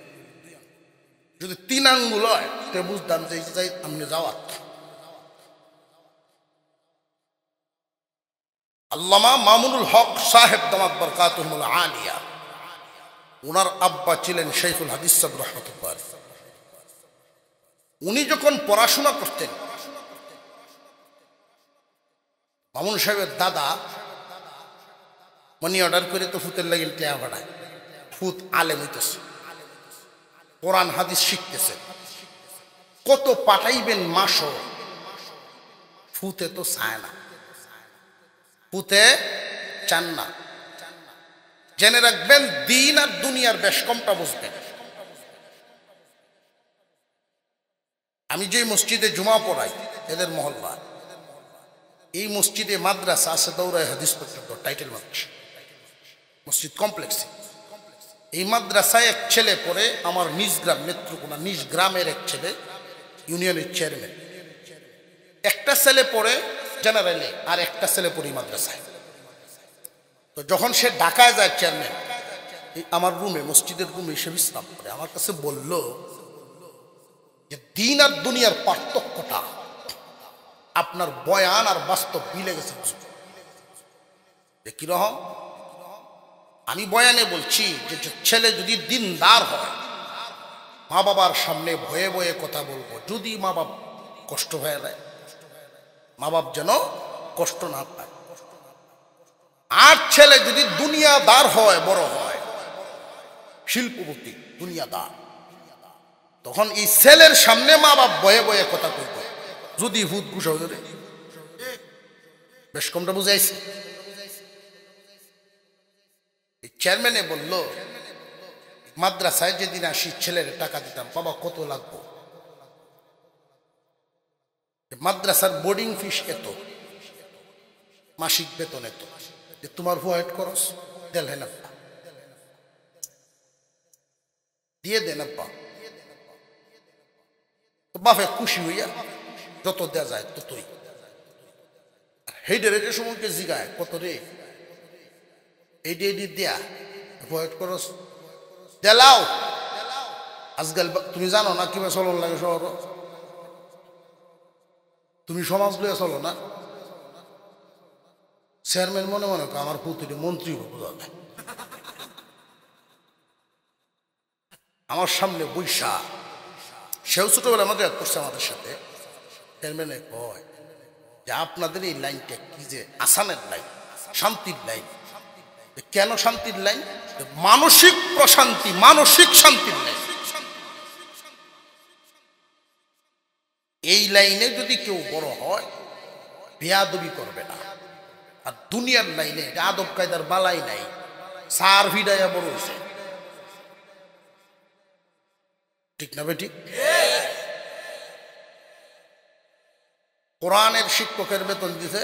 যদি 3 আঙ্গুল হয় তো বুঝতাম যে যাই আপনি যাওয়াত। আল্লামা মামুনুল হক সাহেব দামাত বরকাতুহুল আলিয়া, ওনার আব্বা ছিলেন শাইখুল হাদিস সাহেব রাহমাতুল্লাহ। উনি যখন পড়াশোনা করতেন, মামুন সাহেবের দাদা মানি অর্ডার করে তো ফুতের লাগিল টেয়া ভাড়ায়, ফুত আলেম হইতেছে, কোরআন হাদিস শিখতেছে। কত পাঠাইবেন মাসও, ফুতে তো চায় না, ফুতে চান না। জেনে রাখবেন, দিন আর দুনিয়ার বেশ কমটা বুঝবেন। আমি যে মসজিদে জুমা পড়াই এদের মহল্লা, এই মসজিদে মাদ্রাসা আছে, দৌড়ায় হাদিস পর্যন্ত, টাইটেল মাদ্রাসা, মসজিদ কমপ্লেক্সে। এই মাদ্রাসায় এক ছেলে পড়ে, আমার নিজ গ্রাম নেত্রকোনা, নিজ গ্রামের এক ছেলে, ইউনিয়নের চেয়ারম্যান। একটা ছেলে পড়ে জেনারেলে, আর একটা ছেলে পড়ে মাদ্রাসায়। তো যখন সে ঢাকায় যায় চেয়ারম্যান, আমার রুমে, মসজিদের রুমে এসে বিশ্রাম করে, আমার কাছে বলল যে দিন আর দুনিয়ার পার্থক্যটা আপনার বয়ান আর বাস্তব মিলে গেছে। কিরকম? আমি বয়ানে বলছি যে ছেলে যদি দিনদার হয়, মা বাবার সামনে ভয়ে ভয়ে কথা বলবো, যদি মা বাপ কষ্ট হয়ে যায়, মা বাপ যেন কষ্ট না পায়। আর ছেলে যদি দুনিয়াদার হয়, বড় হয়, শিল্পপতি দুনিয়াদার, তখন এই ছেলের সামনে মা বাপ ভয়ে ভয়ে কথা কইব, যদি ভূত ঘুষা ধরে। বেশ কমটা বুঝাইছে? চেয়ারম্যানে বলল, মাদ্রাসায় যেদিন আসি ছেলের টাকা দিতাম, বাবা কত লাগবো? মাদ্রাসার বোর্ডিং ফিস এত, মাসিক বেতন এত, যে তোমার হোয়াইট খরচ দেন আব্বা, দিয়ে দেন আব্বা। বাপে খুশি হইয়া যত দেওয়া যায় ততই। হেডের যে সময়কে জিগায় কত রে, এইডি এইডি দেয়া হোয়াইট খরচ দেলাও। আজকাল তুমি জানো না কিভাবে চলন লাগে শহর? তুমি সমাজ লইয়া চলো না? চেয়ারম্যান মনে মনে আমার পুত্রী মন্ত্রী বোঝা যায়। আমার সামনে বৈশা, সেও ছোটবেলা আমাদের এক করছে আমাদের সাথে। চেয়ারম্যানে কয় যে আপনাদের এই লাইনটা কি যে আসামের লাইন, শান্তির লাইন। কেন শান্তির লাইন? মানসিক প্রশান্তি, মানসিক শান্তির লাইন। এই লাইনে যদি কেউ বড় হয়, বেয়াদবি করবে না। আর দুনিয়ার লাইনে আদব কায়দার বালাই নাই, সার ভিডাইয়া বড় হয়েছে। ঠিক না বেটি? কোরআনের শিক্ষকের বেতন দিতে,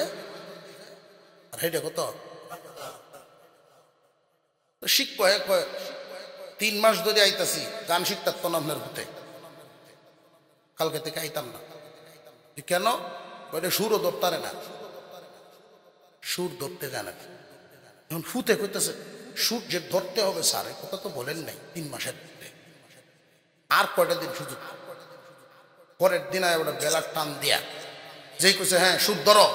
আর হেটা কত? শিক্ষক 3 মাস ধরে আইতাছি, গান শিখতাম না আপনার হতে, কালকে থেকে আইতাম না। কেন? ওইটা সুরও ধরতারে না, সুর ধরতে জানে না। এখন ফুতে কইতেছে সুর যে ধরতে হবে স্যার, এই কথা তো বলেন নাই 3 মাসের মধ্যে, আর কয়টা দিন সুযোগ। পরের দিন আয় ওটা বেলার টান দিয়া যেই কইছে হ্যাঁ সুর ধরো,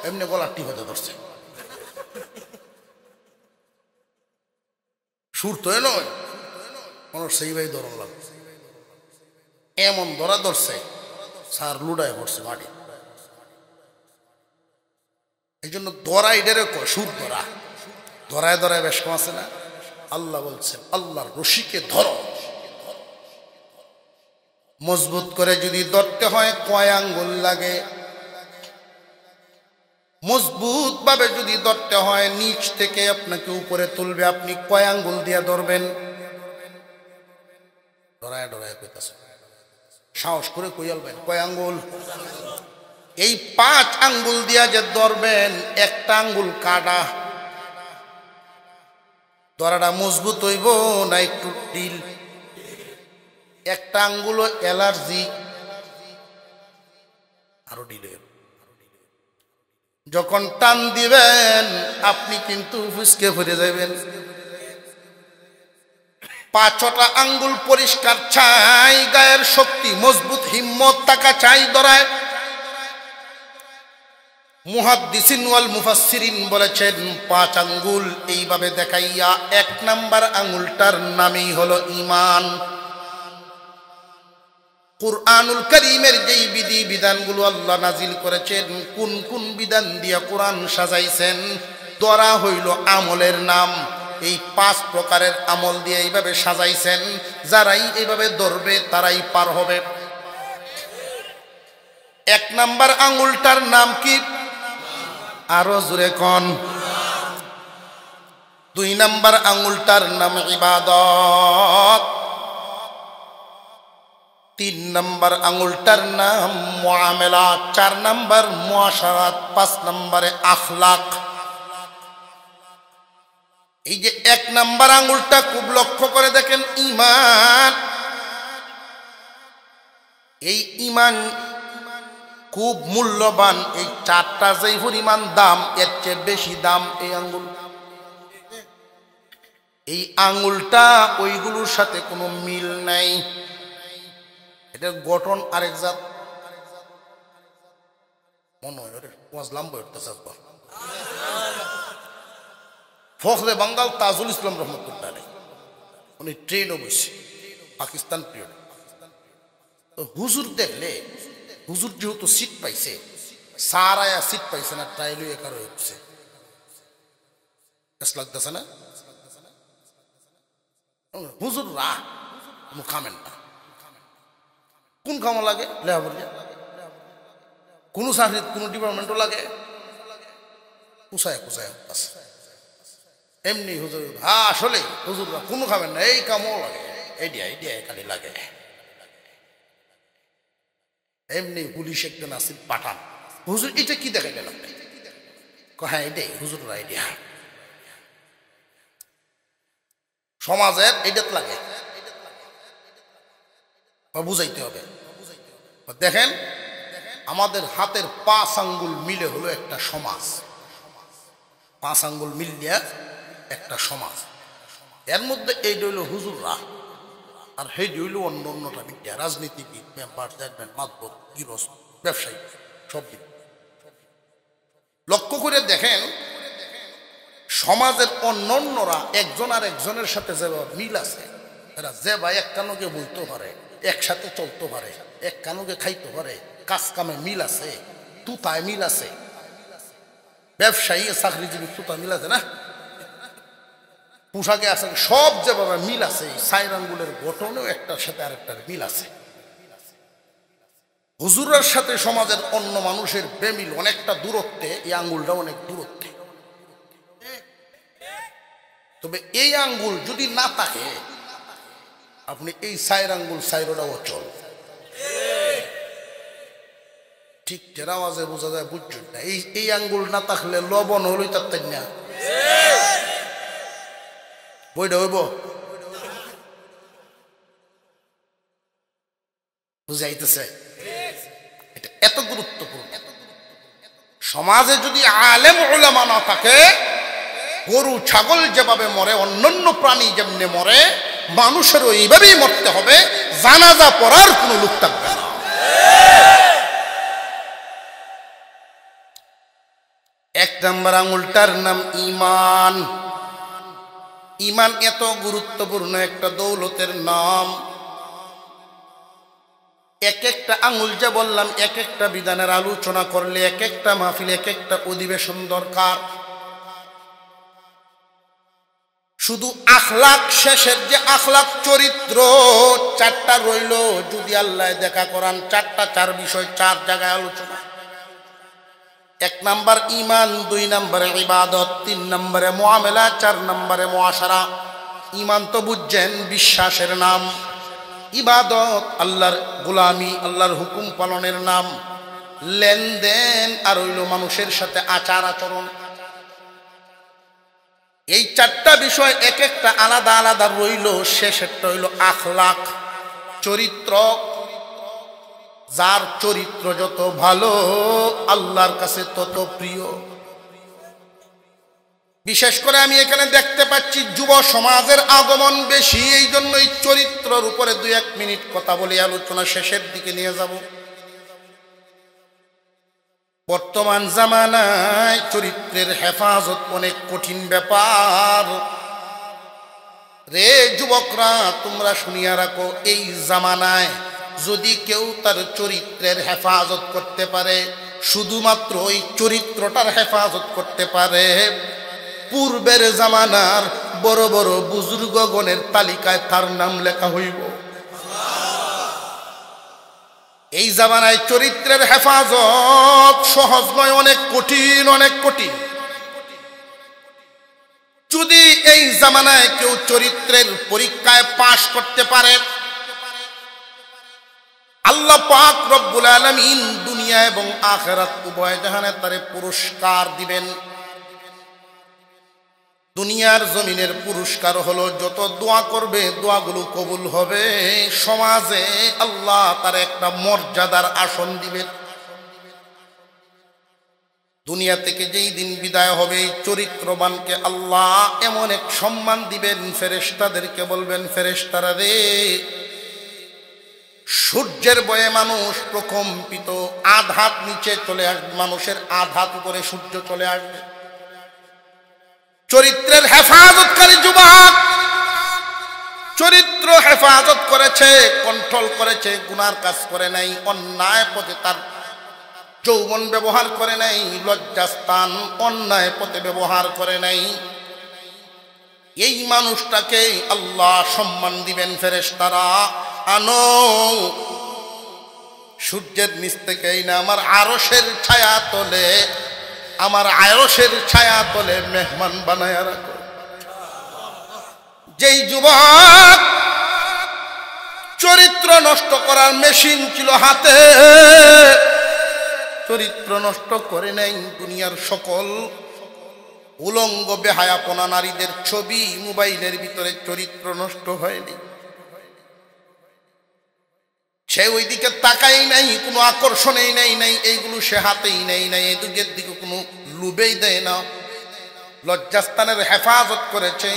এমনি গলার টিপাতে ধরছে। সুর তো নয়, কোনো সেই ভাই ধরন লাগছে, এমন ধরা ধরছে স্যার লুডায় পড়ছে মাটি। এই জন্য ধরা এটারে কয় সুর ধরা। ধরায় ধরায় বেশ কম আছে না? আল্লাহ বলছেন আল্লাহর রশিকে ধরো। মজবুত করে যদি ধরতে হয় কয় আঙ্গুল লাগে? মজবুত ভাবে যদি ধরতে হয়, নিচ থেকে আপনাকে উপরে তুলবে, আপনি কয় আঙ্গুল দিয়ে ধরবেন? ধরায় ধরায় কইতাছে, সাহস করে কইয়ালবেন কয় আঙ্গুল? এই 5 আঙ্গুল দিয়া যে ধরবেন, একটা আঙ্গুল কাটা, ধরাটা মজবুত হইব না একটু ঢিল? একটা আঙ্গুল অ্যালার্জি, আরো ঢিল। যখন টান দিবেন আপনি কিন্তু ফুসকে ফিরে যাবেন। 5টা আঙ্গুল পরিষ্কার চাই, গায়ের শক্তি, মজবুত হিম্মত থাকা চাই ধরায়। মুহাদ্দিসিন ওয়াল মুফাসসিরিন বলেছেন 5 আঙ্গুল এইভাবে দেখাইয়া 1 নাম্বার আঙ্গুলটার নামই হলো ঈমান। কুরআনুল কারীমের যেই বিধি বিধানগুলো আল্লাহ নাজিল করেছেন, কোন কোন বিধান দিয়া কোরআন সাজাইছেন, ধরা হইল আমলের নাম। এই 5 প্রকারের আমল দিয়ে এইভাবে সাজাইছেন, যারাই এইভাবে ধরবে তারাই পার হবে। 1 নাম্বার আঙ্গুলটার নাম কি? আরো জোরে কোন? 2 নাম্বার আঙ্গুলটার নাম ইবাদত। 3 নাম্বার আঙ্গুলটার নাম মুআমালাত। 4 নাম্বার মুআশারাত। 5 নাম্বারে আখলাক। এই যে 1 নাম্বার আঙ্গুলটা খুব লক্ষ্য করে দেখেন, ঈমান। এই ঈমান খুব মূল্যবান। এই 4টা যেই পরিমাণ দাম, এর চেয়ে বেশি দাম এই আঙ্গুল। এই আঙ্গুলটা ওইগুলোর সাথে কোনো মিল নাই। এটার গঠন আরেক জাত। মনে হয় বুঝলাম বইতেছে ফখরে বাঙ্গাল তাজুল ইসলাম রহমতুল্লাহ আলাইহি, উনি ট্রেনও বসে পাকিস্তান পিরিয়ড। তো হুজুর দেখলে, হুজুর যেহেতু সিট পাইছে, সারায়া সিট পাইছে না, ট্রাইলও একার হচ্ছে লাগতেছে না। হুজুর রা কোনো কামেন না, কোন কামও লাগে লেহাবরিয়া, কোনো চাকরি কোনো ডিপার্টমেন্টও লাগে, কুসায় কুসায় আছে এমনি হুজুর। হ্যাঁ আসলে হুজুররা কোনো খাবেন না, এই কামও লাগে, এইডিয়া এইডিয়া খালি লাগে। এমনি পুলিশ একটা নাসিব পাঠান, হুজুর এটা কি দেখা গেল? হ্যাঁ এটাই হুজুররা আইডিয়া। সমাজের এইটাত লাগে, বুঝাইতে হবে। দেখেন আমাদের হাতের 5 আঙ্গুল মিলে হলো একটা সমাজ, 5 আঙ্গুল মিলিয়ে একটা সমাজ। এর মধ্যে এইটা হইল হুজুররা, আর সেইটি হইল অন্য অন্যটা বিদ্যা, রাজনীতিবিদ, মেম্বার, চেয়ারম্যান, মাতবর, গৃহস্থ, ব্যবসায়ী, সব দিক লক্ষ্য করে দেখেন সমাজের অন্যান্যরা একজন আর একজনের সাথে যেভাবে মিল আছে, এরা যে ভাই এক কানুকে বলতে পারে, একসাথে চলতে পারে, এক কানুকে খাইতে পারে, কাজ কামে মিল আছে, তুতায় মিল আছে, ব্যবসায়ী চাকরিজীবী তুতা মিল আছে না, পোশাকে আছে, সব যেভাবে মিল আছে, চার আঙ্গুলের গঠনেও একটার সাথে আরেকটার মিল আছে। হুজুরের সাথে সমাজের অন্য মানুষের বেমিল অনেকটা দূরত্বে, এই আঙ্গুলটা অনেক দূরত্বে। তবে এই আঙ্গুল যদি না থাকে, আপনি এই চার আঙ্গুল চাইরোটা অচল, ঠিক যেটা আওয়াজে বোঝা যায়, বুঝছেন না? এই আঙ্গুল না থাকলে লবণ হলই তার না বইটা হইব, বুঝাইতেছে? এটা এত গুরুত্বপূর্ণ। সমাজে যদি আলেম উলামা না থাকে, গরু ছাগল যেভাবে মরে, অন্যান্য প্রাণী যেমনি মরে, মানুষেরও এইভাবেই মরতে হবে, জানাজা পড়ার কোনো লোক থাকবে না। এক নম্বর আঙুলটার নাম ঈমান। ঈমান এত গুরুত্বপূর্ণ একটা দৌলতের নাম। এক একটা আঙুল যে বললাম, এক একটা বিধানের আলোচনা করলে এক একটা মাহফিল, এক একটা অধিবেশন দরকার। শুধু আখলাক, শেষের যে আখলাক চরিত্র 4টা রইল, যদি আল্লাহ দেখা করান 4 বিষয় 4 জায়গায় আলোচনা। 1 নাম্বার ঈমান, 2 নম্বরে ইবাদত, 3 নম্বরে মুআমালা, 4 নম্বরে মুআশারা। ঈমান তো বুঝছেন বিশ্বাসের নাম, ইবাদত আল্লাহর গোলামি, আল্লাহর হুকুম পালনের নাম, লেনদেন আর হইল মানুষের সাথে আচার আচরণ। এই 4টা বিষয় এক একটা আলাদা আলাদা রইল, শেষেরটা হইল আখলাক, চরিত্র। যার চরিত্র যত ভালো আল্লাহর কাছে তত প্রিয়। বিশেষ করে আমি এখানে দেখতে পাচ্ছি যুব সমাজের আগমন বেশি, এই জন্যই চরিত্রের উপরে 2-1 মিনিট কথা বলে আলোচনা শেষের দিকে নিয়ে যাব। বর্তমান জামানায় চরিত্রের হেফাজত অনেক কঠিন ব্যাপার রে যুবকরা, তোমরা শুনিয়া রাখো। এই জামানায় যদি কেউ তার চরিত্রের হেফাজত করতে পারে, শুধুমাত্র ওই চরিত্রটার হেফাজত করতে পারে, পূর্বের জামানার বড় বড় বুজুর্গগণের তালিকায় তার নাম লেখা হইব। এই জামানায় চরিত্রের হেফাজত সহজ নয়, অনেক কঠিন, অনেক কঠিন। যদি এই জামানায় কেউ চরিত্রের পরীক্ষায় পাশ করতে পারে, আল্লাহ পাক রব্বুল আলামিন দুনিয়া এবং আখিরাত উভয় জাহানে তারে পুরস্কার দিবেন। দুনিয়ার জমিনের পুরস্কার হলো যত দোয়া করবে দোয়াগুলো কবুল হবে, সমাজে আল্লাহ তার একটা মর্যাদার আসন দিবেন। দুনিয়া থেকে যেই দিন বিদায় হবে এই চরিত্রবানকে আল্লাহ এমন এক সম্মান দিবেন, ফেরেশতাদেরকে বলবেন, ফেরেশতারা রে, সূর্যের বয়ে মানুষ প্রকম্পিত, আধ হাত নিচে চলে আসবে, মানুষের আধ হাত উপরে সূর্য চলে আসবে। চরিত্রের হেফাজতকারী যুবক, চরিত্র হেফাজত করেছে, কন্ট্রোল করেছে, গুনার কাজ করে নাই, অন্যায় পথে তার যৌবন ব্যবহার করে নাই, লজ্জাস্থান অন্যায় পথে ব্যবহার করে নাই, এই মানুষটাকে আল্লাহ সম্মান দিবেন। ফেরেশতারা আনো, সূর্যের নিচ থেকে এই না আমার আরশের ছায়া তলে, আমার আরশের ছায়া তলে মেহমান বানায়া রাখো। যেই যুবক চরিত্র নষ্ট করার মেশিন ছিল হাতে, চরিত্র নষ্ট করে নাই, দুনিয়ার সকল উলঙ্গ বেহায়াপনা নারীদের ছবি মোবাইলের ভিতরে চরিত্র নষ্ট হয়নি, সে ওই দিকে তাকাই নাই, কোনো আকর্ষণেই নাই, এইগুলো সে হাতেই নেই নাই, এই দিকের দিকে কোনো লুবেই দেয় না, লজ্জাস্থানের হেফাজত করেছে।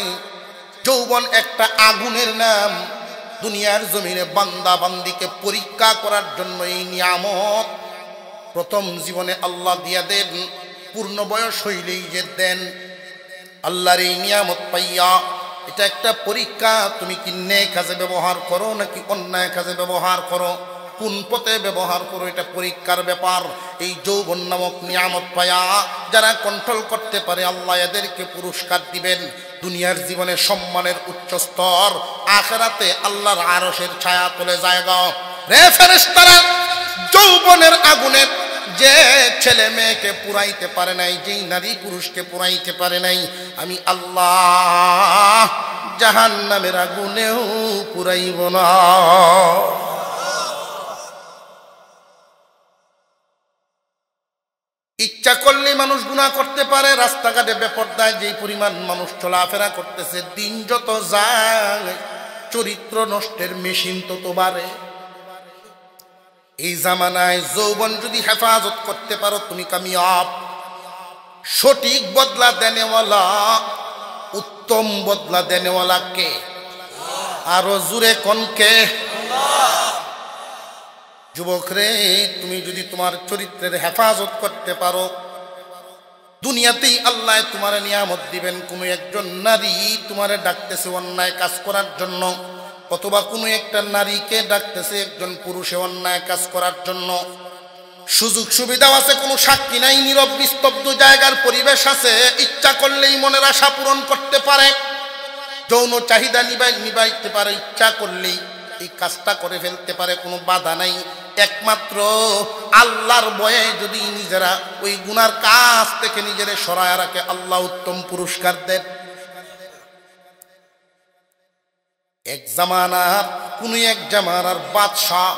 যৌবন একটা আগুনের নাম, দুনিয়ার জমিনে বান্দা বান্দিকে পরীক্ষা করার জন্য এই নিয়ামত প্রথম জীবনে আল্লাহ দিয়া দেন, পূর্ণ বয়স হইলেই যে দেন। আল্লাহর এই নিয়ামত পাইয়া এটা একটা পরীক্ষা, তুমি কি নেক কাজে ব্যবহার করো নাকি অন্যায় কাজে ব্যবহার করো, কোন পথে ব্যবহার করো, এটা পরীক্ষার ব্যাপার। এই যৌবন নামক নিয়ামত পায়া যারা কন্ট্রোল করতে পারে আল্লাহ এদেরকে পুরস্কার দিবেন, দুনিয়ার জীবনে সম্মানের উচ্চ স্তর, আখিরাতে আল্লাহর আরশের ছায়া তলে জায়গা। রে ফেরেশতারা, যৌবনের আগুনে যে ছেলে মেয়েকে পুরাইতে পারে নাই, যেই নারী পুরুষকে পুরাইতে পারে নাই, আমি আল্লাহ জাহান্নামের আগুনেও পুরাইব না। ইচ্ছা করলে মানুষ গুনাহ করতে পারে, রাস্তাঘাটে বেপরদায় যেই পরিমাণ মানুষ চলাফেরা করতেছে, দিন যত যায় চরিত্র নষ্টের মেশিন তত বাড়ে। এই জামানায় যৌবন যদি হেফাজত করতে পারো তুমি কামিয়াব। সঠিক বদলা দেনেওয়ালা, উত্তম বদলা দেনেওয়ালা কে? আরো জুড়ে কোন কে? যুবক রে, তুমি যদি তোমার চরিত্রের হেফাজত করতে পারো, দুনিয়াতেই আল্লাহ তোমার নিয়ামত দিবেন। কোনো একজন নারী তোমারে ডাকতেছে অন্যায় কাজ করার জন্য, অথবা কোনো একটা নারীকে ডাকতেছে একজন পুরুষে অন্যায় কাজ করার জন্য, সুযোগ সুবিধাও আছে, কোনো সাক্ষী নাই, নীরব নিস্তব্ধ জায়গার পরিবেশ আছে, ইচ্ছা করলেই মনের আশা পূরণ করতে পারে, যৌন চাহিদা নিবাইতে পারে, ইচ্ছা করলেই এই কাজটা করে ফেলতে পারে, কোনো বাধা নাই। একমাত্র আল্লাহর ভয়ে যদি নিজেরা ওই গুনার কাজ থেকে নিজেরা সরায় রাখে, আল্লাহ উত্তম পুরস্কার দেন। এক জামানার কোন এক জামানার বাদশাহ,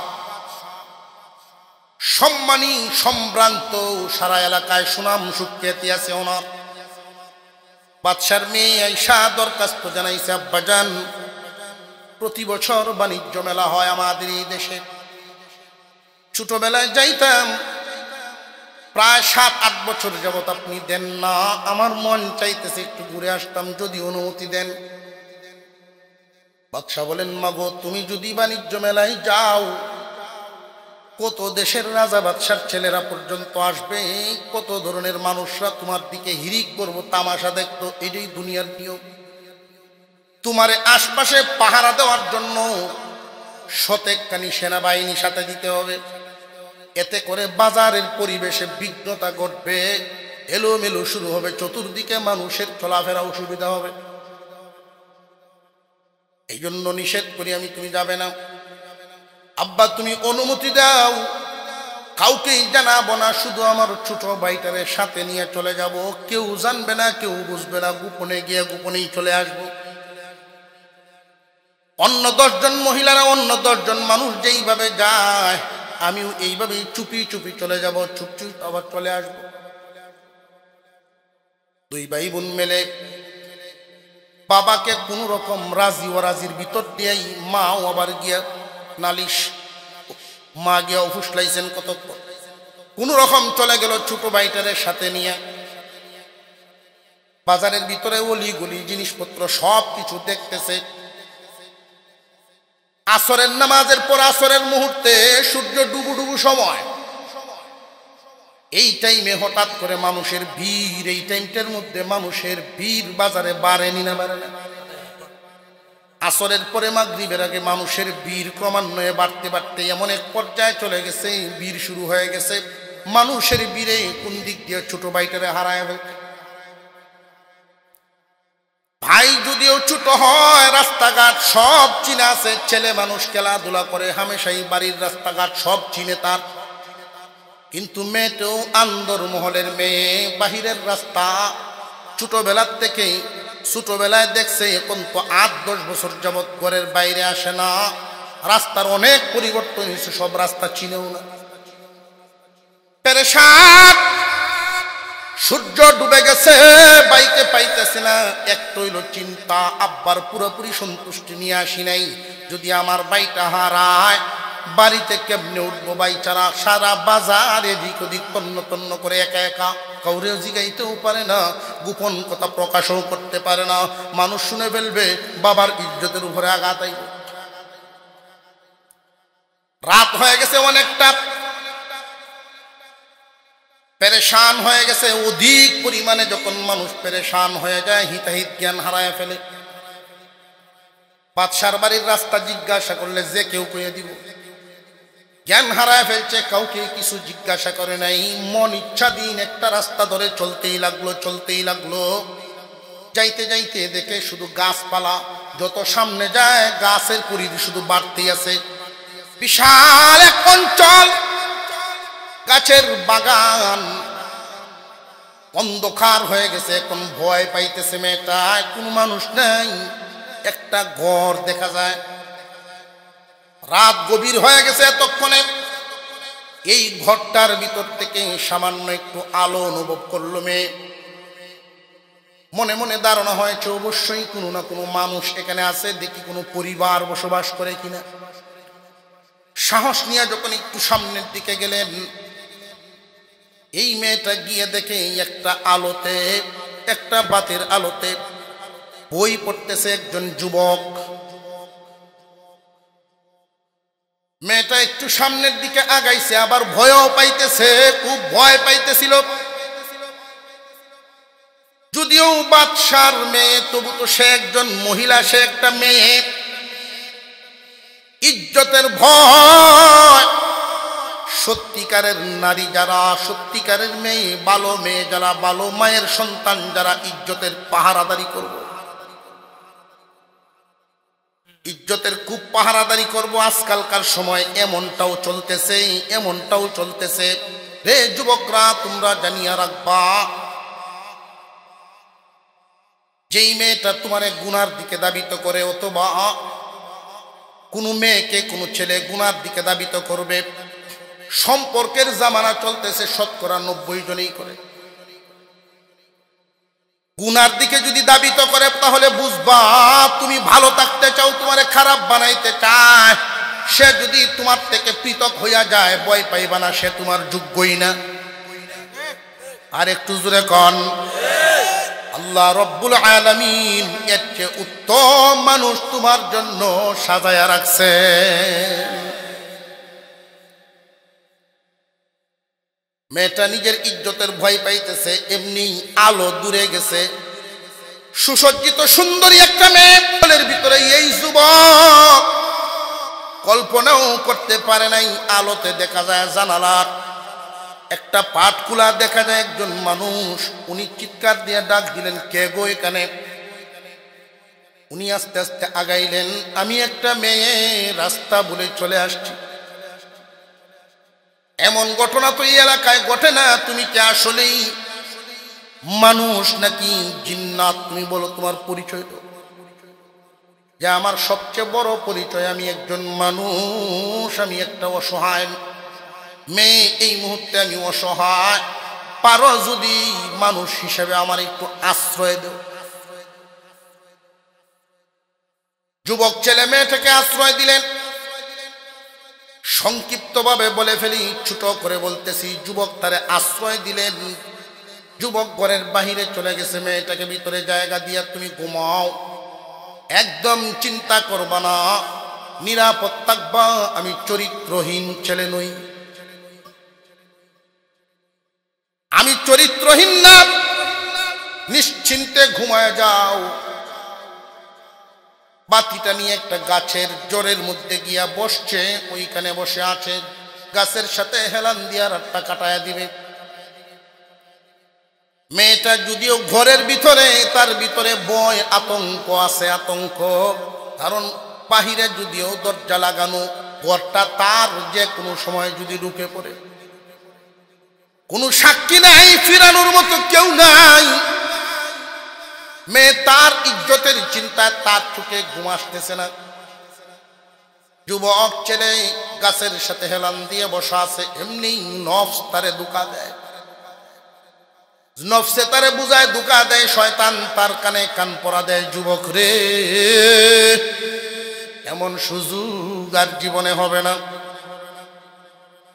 সম্মানী সম্ভ্রান্ত, সারা এলাকায় সুনাম সুখ্যাতি আছে ওনার। বাদশার মেয়ে আয়েশা দরখাস্ত জানাইছে, আব্বাজান প্রতি বছর বাণিজ্য মেলা হয় আমাদের এই দেশে, ছোটবেলায় যাইতাম, প্রায় 7-8 বছর যাবত আপনি দেন না, আমার মন চাইতেছে একটু ঘুরে আসতাম, যদি অনুমতি দেন। বাদশা বলেন, মাগো তুমি যদি বাণিজ্য মেলায় যাও, কত দেশের রাজা বাদশার ছেলেরা পর্যন্ত আসবে, কত ধরনের মানুষরা তোমার দিকে হিরিক করবো, তামাশা দেখতো, এটাই দুনিয়ার নিয়ম। তোমার আশপাশে পাহারা দেওয়ার জন্য শতেকখানি সেনাবাহিনী সাথে দিতে হবে, এতে করে বাজারের পরিবেশে বিঘ্নতা ঘটবে, এলোমেলো শুরু হবে, চতুর্দিকে মানুষের চলাফেরা অসুবিধা হবে, এই জন্য নিষেধ করি আমি, তুমি যাবে না। আব্বা তুমি অনুমতি দাও, কাউকেই জানাবো না, শুধু আমার ছোট ভাইটারের সাথে নিয়ে চলে যাব, কেউ জানবে না, কেউ বুঝবে না, গোপনে গিয়ে গোপনেই চলে আসবো। অন্য 10 জন মহিলারা, অন্য 10 জন মানুষ যেইভাবে যায়, আমিও এইভাবেই চুপি চুপি চলে যাব, চুপ চুপ আবার চলে আসব। 2 ভাই বোন মেলে বাবাকে কোন রকম রাজি ও রাজির ভিতর দিয়েই মাও আবার গিয়া নালিশ, মা গিয়া ফুসলাইছেন, কোন রকম চলে গেল ছোট ভাইটারের সাথে নিয়ে বাজারের ভিতরে অলি গলি জিনিসপত্র সব কিছু দেখতেছে। আসরের নামাজের পর আসরের মুহূর্তে সূর্য ডুবু ডুবু সময়, এই টাইমে হঠাৎ করে মানুষের ভিড়, এই টাইমটার মধ্যে মানুষের ভিড় বাজারে বাড়েনি না বাড়ে না? আসরের পরে মাগরিবের আগে মানুষের ভিড় ক্রমান্বয়ে বাড়তে বাড়তে এমন এক পর্যায়ে চলে গেছে, ভিড় শুরু হয়ে গেছে। মানুষের ভিড়ে কোন দিক দিয়ে ছোট ভাইটারে হারায় ফেলতে। ভাই যদিও ছোট হয়, রাস্তাঘাট সব চিনে আছে, ছেলে মানুষ খেলাধুলা করে হামেশাই বাড়ির রাস্তাঘাট সব চিনে তার। কিন্তু মেয়েটাও আন্দর মহলের মেয়ে, বাহিরের রাস্তা ছোটবেলার থেকে, ছোটবেলায় দেখছে, এখন তো 8-10 বছর যাবৎ ঘরের বাইরে আসে না, রাস্তার অনেক পরিবর্তন হয়েছে, সব রাস্তা চিনেও না। পেরেশান, সূর্য ডুবে গেছে, বাইকে পাইতেছে না। একটা হইল চিন্তা, আব্বার পুরোপুরি সন্তুষ্টি নিয়ে আসি নাই, যদি আমার বাইটা হারায় বাড়িতে কেমনে উঠবো ভাই ছাড়া। সারা বাজার এদিক ওদিক তন্ন তন্ন করে একা একা, কাউরেও জিগাইতেও পারে না, গোপন কথা প্রকাশও করতে পারে না, মানুষ শুনে ফেলবে, বাবার ইজ্জতের উপরে আঘাত আইবে। রাত হয়ে গেছে অনেকটা, পেরেশান হয়ে গেছে। অধিক পরিমাণে যখন মানুষ পেরেশান হয়ে যায়, হিতাহিত জ্ঞান হারায় ফেলে। বাদশার বাড়ির রাস্তা জিজ্ঞাসা করলে যে কেউ কইয়ে দিব। জ্ঞান হারায় ফেলছে, কাউকে কিছু জিজ্ঞাসা করে নাই, মন ইচ্ছাধীন একটা রাস্তা ধরে চলতেই লাগলো, চলতেই লাগলো। যাইতে যাইতে দেখে শুধু গাছপালা, যত সামনে যায় গাছের পরিধি শুধু বাড়তেই আছে। বিশাল এক অঞ্চল, গাছের বাগান, অন্ধকার হয়ে গেছে। এখন ভয় পাইতেছে মেয়েটা, কোনো মানুষ নাই, একটা ঘর দেখা যায়। রাত গভীর হয়ে গেছে এতক্ষণে। এই ঘরটার ভিতর থেকে সামান্য একটু আলো অনুভব করলো মেয়ে। মনে মনে ধারণা হয়েছে অবশ্যই কোনো না কোনো মানুষ এখানে আছে, দেখি কোনো পরিবার বসবাস করে কিনা। সাহস নিয়ে যখন একটু সামনের দিকে গেলেন, এই মেয়েটা গিয়ে দেখে একটা আলোতে, একটা বাতির আলোতে বই পড়তেছে একজন যুবক। মেয়েটা একটু সামনের দিকে আগাইছে, আবার ভয়ও পাইতেছে, খুব ভয় পাইতেছিল। যদিও বাদশার মেয়ে, তবু তো সে একজন মহিলা, সে একটা মেয়ে, ইজ্জতের ভয়। সত্যিকারের নারী যারা, সত্যিকারের মেয়ে, ভালো মেয়ে যারা, ভালো মায়ের সন্তান যারা, ইজ্জতের পাহারাদারি করব, ইজ্জতের খুব পাহারাদারি করব। আজকালকার সময় এমনটাও চলতেছে, এমনটাও চলতেছে। রে যুবকরা, তোমরা জানিয়া রাখবা, যেই মেয়েটা তোমার গুনার দিকে দাবিত করে, অথবা কোনো মেয়েকে কোনো ছেলে গুনার দিকে দাবিত করবে, সম্পর্কের জামানা চলতেছে, 90% জনেই করে। গুনার দিকে যদি দাবিত করে, তাহলে বুঝবা তুমি ভালো থাকতে চাও, তোমারে খারাপ বানাইতে চায়। সে যদি তোমার থেকে পৃথক হইয়া যায়, ভয় পাইবা না, সে তোমার যোগ্যই না। আর একটু জোরে কন, আল্লাহ রব্বুল আলামিন এর চেয়ে উত্তম মানুষ তোমার জন্য সাজায়া রাখছে। মেয়েটা নিজের ইজ্জতের ভয় পাইতেছে, এমনি আলো দূরে গেছে। সুসজ্জিত সুন্দরী একটা মেয়ের ভিতরে এই যুবক কল্পনাও করতে পারে নাই। আলোতে দেখা যায় জানালার একটা পাট খোলা, দেখা যায় একজন মানুষ। উনি চিৎকার দিয়ে ডাক দিলেন, কে গো এখানে? উনি আস্তে আস্তে আগাইলেন, আমি একটা মেয়ে, রাস্তা বলে চলে আসছি। এমন ঘটনা তো এই এলাকায় ঘটে না, তুমি কি আসলেই মানুষ নাকি জিন্নাত? তুমি বলো তোমার পরিচয় তো। যে আমার সবচেয়ে বড় পরিচয়, আমি একজন মানুষ, আমি একটা অসহায় মেয়ে, এই মুহূর্তে আমি অসহায়, পারো যদি মানুষ হিসেবে আমার একটু আশ্রয় দেও। যুবক ছেলে মেয়েটাকে আশ্রয় দিলেন। সংক্ষিপ্তভাবে বলে ফেলি, ছোট করে বলতেছি। যুবক তারে আশ্রয় দিলেন, যুবক ঘরের বাহিরে চলে গেছে, মেয়েটাকে ভিতরে জায়গা দিয়া তুমি ঘুমাও, একদম চিন্তা করবা না, নিরাপদ থাকবা, আমি চরিত্রহীন ছেলে নই, আমি চরিত্রহীন না, নিশ্চিন্তে ঘুমায় যাও। বাতিটা নিয়ে একটা গাছের জোরের মধ্যে গিয়া বসছে, ওইখানে বসে আছে, গাছের সাথে হেলান দিয়া রাতটা কাটায়া দিবে। মেয়েটা যদিও ঘরের ভিতরে, তার ভিতরে ভয় আতঙ্ক আছে, আতঙ্ক, কারণ বাহিরে যদিও দরজা লাগানো, ঘরটা তার, যে কোনো সময় যদি ঢুকে পড়ে, কোনো সাক্ষী নাই, ফিরানোর মতো কেউ নাই। মেয়ে তার ইজ্জতের চিন্তায় তার চোখে ঘুম আসতেছে না। যুবক ছেলে গাছের সাথে হেলান দিয়ে বসা আছে, এমনি নফস তারে ধোঁকা দেয়, নফসে তারে বুঝায় ধোঁকা দেয়, শয়তান তার কানে কান পরা দেয়, যুবক রে এমন সুযোগ আর জীবনে হবে না,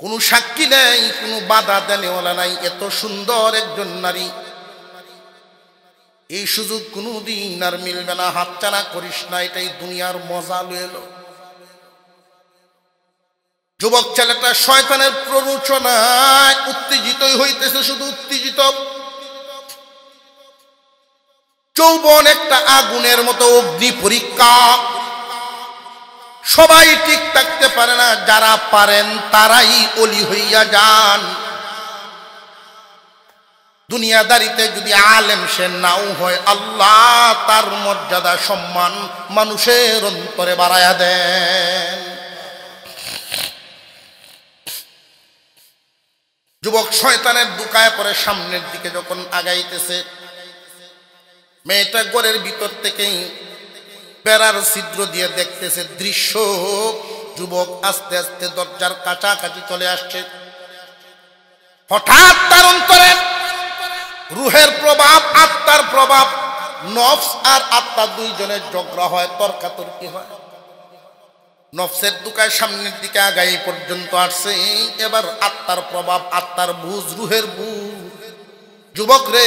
কোনো সাক্ষী নেই, কোনো বাধা দেনেওয়ালা নাই, এত সুন্দর একজন নারী, এই সুযোগ কোনোদিন আর মিলবে না, হাতছাড়া করিস না, এটাই দুনিয়ার মজা লইল। যুবক ছেলেটা শয়তানের প্ররোচনায় উত্তেজিতই হইতেছে, শুধু উত্তেজিত। যৌবন একটা আগুনের মতো অগ্নি পরীক্ষা, সবাই ঠিক থাকতে পারে না, যারা পারেন তারাই অলি হইয়া যান। দুনিয়াদারিতে যদি আলেম সে নাও হয়, আল্লাহ তার মর্যাদা সম্মান মানুষের অন্তরে বাড়ায়া দেন। যুবক শয়তানের ধোঁকায় পরে সামনের দিকে যখন আগাইতেছে, মেয়েটা ঘরের ভিতর থেকেই বেড়ার ছিদ্র দিয়ে দেখতেছে দৃশ্য। যুবক আস্তে আস্তে দরজার কাছাকাছি চলে আসছে। হঠাৎ তার অন্তরে রুহের প্রভাব, আত্মার প্রভাব, নফস আর আত্মা দুইজনের ঝগড়া হয়, তর্কাতর্কি হয়। নফসের দুকায় সামনের দিকে আগাই পর্যন্ত আসছে, এবার আত্মার প্রভাব, আত্মার বুঝ, রুহের বুঝ। যুবক রে,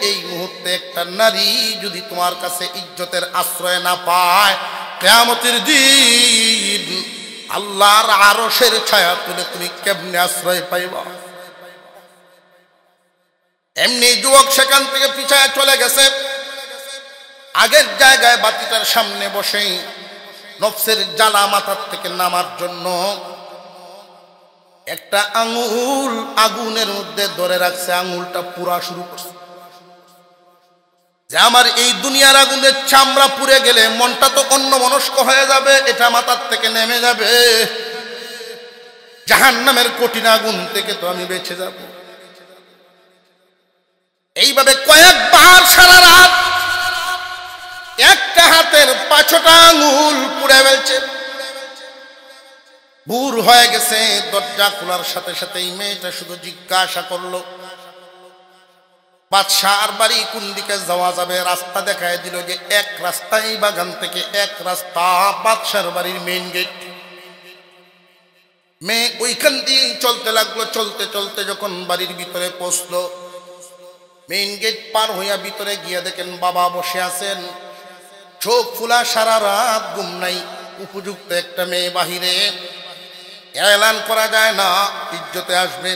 এই মুহূর্তে একটা নারী যদি তোমার কাছে ইজ্জতের আশ্রয় না পায়, কিয়ামতের দিন আল্লাহর আরশের ছায়া তুলে তুমি কেমনে আশ্রয় পাইবা? এমনি যুবক সেখান থেকে পিছায় চলে গেছে, আগের জায়গায় বাতিটার সামনে বসে নফসের জ্বালা মাথার থেকে নামার জন্য একটা আঙুল আগুনের মধ্যে ধরে রাখছে, আঙুলটা পুরা শুরু করছে যে আমার এই দুনিয়ার আগুনের চামড়া পুড়ে গেলে মনটা তো অন্যমনস্ক হয়ে যাবে, এটা মাথার থেকে নেমে যাবে, জাহান্নামের কঠিন আগুন থেকে তো আমি বেঁচে যাব। এইভাবে কয়েকবার সারা রাত একটা হাতের 5টা আঙুল পুড়ে ফেলছে। ভোর হয়ে গেছে, দরজা খোলার সাথে সাথেই মেয়েটা শুধু জিজ্ঞাসা করলো বাদশার বাড়ি কোন দিকে যাওয়া যাবে। রাস্তা দেখায় দিল যে এক রাস্তা, এই বাগান থেকে এক রাস্তা বাদশার বাড়ির মেইন গেট। মেয়ে ওইখান দিয়ে চলতে লাগলো, চলতে চলতে যখন বাড়ির ভিতরে পৌঁছলো, মেইন গেট পার হইয়া ভিতরে গিয়ে দেখেন বাবা বসে আছেন, চোখ ফুলা, সারা রাত ঘুম নাই। উপযুক্ত একটা মেয়ে বাহিরে, এলান করা যায় না, ইজ্জতে আসবে।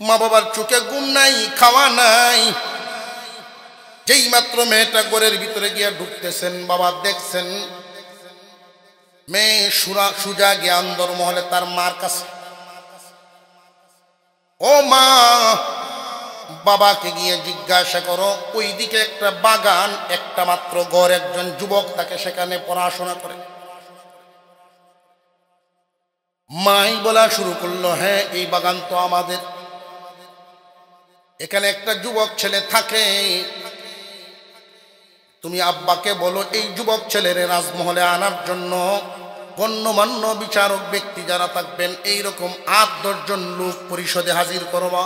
মা বাবার চোখে ঘুম নাই, খাওয়া নাই। যেই মাত্র মেয়েটা ঘরের ভিতরে গিয়া ঢুকতেছেন, বাবা দেখছেন মেয়ে সুজা গিয়া অন্দর মহলে তার মার কাছে, ও মা, বাবাকে গিয়ে জিজ্ঞাসা করো ওইদিকে একটা বাগান, একটা মাত্র ঘর, একজন যুবক তাকে সেখানে পড়াশোনা করে। মাই বলা শুরু করলো, হ্যাঁ এই বাগান তো আমাদের, এখানে একটা যুবক ছেলে থাকে, তুমি আব্বাকে বলো এই যুবক ছেলের রাজমহলে আনার জন্য গণ্যমান্য বিচারক ব্যক্তি যারা থাকবেন এইরকম 8-10 জন লোক পরিষদে হাজির করবা,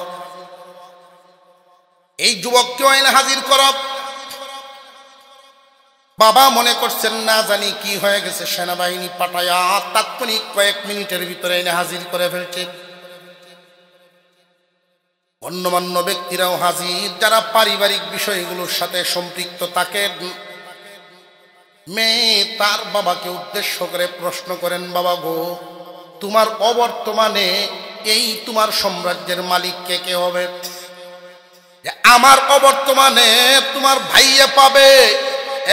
এই যুবককে আইনে হাজির কর। বাবা মনে করছেন না জানি কি হয়ে গেছে, সেনাবাহিনী পাঠায়া তাৎক্ষণিক কয়েক মিনিটের ভিতরে এনে হাজির করে ফেলছে। গণ্যমান্য ব্যক্তিরাও হাজির, যারা পারিবারিক বিষয়গুলোর সাথে সম্পৃক্ত থাকেন। মেয়ে তার বাবাকে উদ্দেশ্য করে প্রশ্ন করেন, বাবা গো, তোমার অবর্তমানে এই তোমার সাম্রাজ্যের মালিক কে কে হবে? আমার অবর্তমানে তোমার ভাইয়ে পাবে,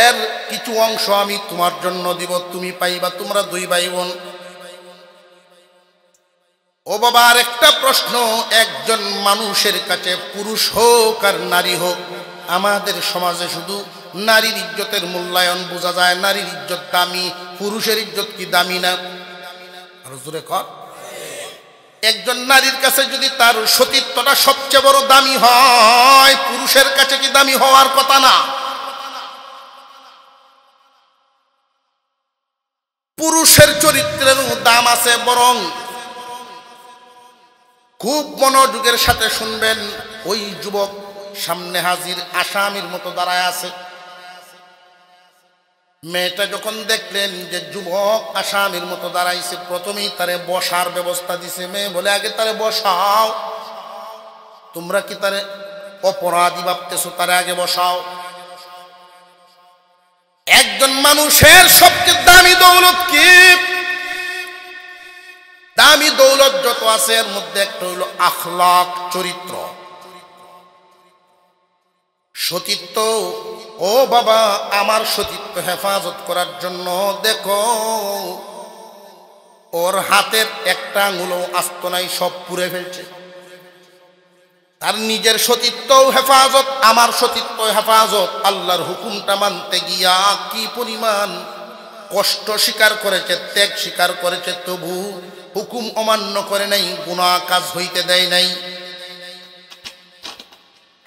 এর কিছু অংশ আমি তোমার জন্য দিব, তুমি পাইবা, তোমরা দুই ভাই বোন। ও বাবা, আর একটা প্রশ্ন, একজন মানুষের কাছে পুরুষ হোক আর নারী হোক, আমাদের সমাজে শুধু নারীর ইজ্জতের মূল্যায়ন বোঝা যায়, নারীর ইজ্জত দামি, পুরুষের ইজ্জত কি দামি না? আরো জোরে কর। একজন নারীর কাছে যদি তার সতীত্বটা সবচেয়ে বড় দামি হয়, পুরুষের কাছে কি দামি হওয়ার কথা না? পুরুষের চরিত্রের দাম আছে, বরং খুব মনোযোগের সাথে শুনবেন। ওই যুবক সামনে হাজির আসামির মতো দাঁড়ায় আছে। মেয়েটা যখন দেখলেন যে যুবক আসামির মতো দাঁড়াইছে, প্রথমেই তারে বসার ব্যবস্থা দিছে। মেয়ে বলে, আগে তারে বসাও। তোমরা কি তারে অপরাধী ভাবতেছো? তারে আগে বসাও। একজন মানুষের সবচেয়ে দামি দৌলত কি? দামি দৌলত যত আছে এর মধ্যে একটা হইল আখলাক, চরিত্র, সতীত্ব। ও বাবা, আমার সতীত্ব হেফাজত করার জন্য দেখো ওর হাতের একটা আঙুলও আস্ত নাই, সব পুড়ে ফেলছে। তার নিজের সতীত্বও হেফাজত, আমার সতীত্ব হেফাজত। আল্লাহর হুকুমটা মানতে গিয়া কি পরিমাণ কষ্ট স্বীকার করেছে, ত্যাগ স্বীকার করেছে, তবু হুকুম অমান্য করে নাই, গুনাহ কাজ হইতে দেয় নাই।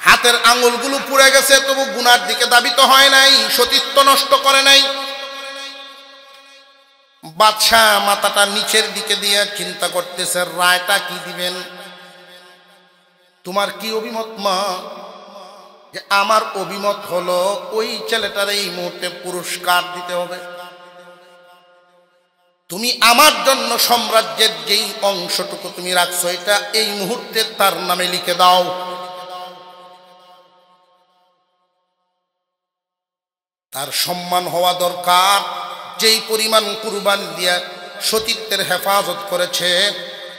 হাতের আঙুলগুলো পুড়ে গেছে, তবু গুনার দিকে ধাবিত হয় নাই, সতীত্ব নষ্ট করে নাই। বাদশাহ মাথাটা নিচের দিকে দিয়ে চিন্তা করতেছে, রায়টা কি দিবেন? তোমার কি অভিমত মা? যে আমার অভিমত হলো ওই ছেলেটার এই মুহূর্তে পুরস্কার দিতে হবে। তুমি আমার জন্য সাম্রাজ্যের যেই অংশটুকু তুমি রাখছো, এটা এই মুহূর্তে তার নামে লিখে দাও। তার সম্মান হওয়া দরকার। যেই পরিমাণ কুরবানি দিয়া সতীত্বের হেফাজত করেছে,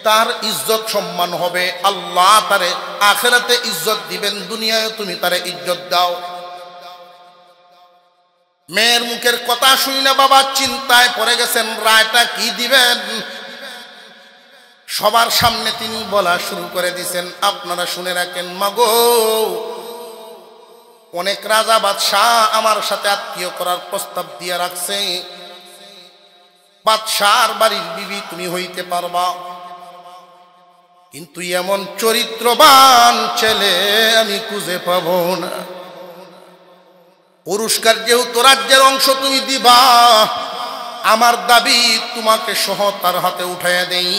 তার ইজ্জত সম্মান হবে। আল্লাহ তারে আখিরাতে ইজ্জত দিবেন, দুনিয়ায় তুমি তারে ইজ্জত দাও। মেয়ের মুখের কথা শুই না বাবা চিন্তায় পড়ে গেছেন, রায়টা কি দিবেন। সবার সামনে তিনি বলা শুরু করে দিয়েছেন, আপনারা শুনে রাখেন, মাগো, অনেক রাজা বাদশাহ আমার সাথে আত্মীয় করার প্রস্তাব দিয়ে রাখছে। বাদশার বাড়ির বিবি তুমি হইতে পারবা, কিন্তু এমন চরিত্রবান ছেলে আমি খুঁজে পাবো না। পুরস্কার যেহেতু রাজ্যের অংশ তুমি দিবা, আমার দাবি তোমাকে সহ তার হাতে উঠাইয়া দেই।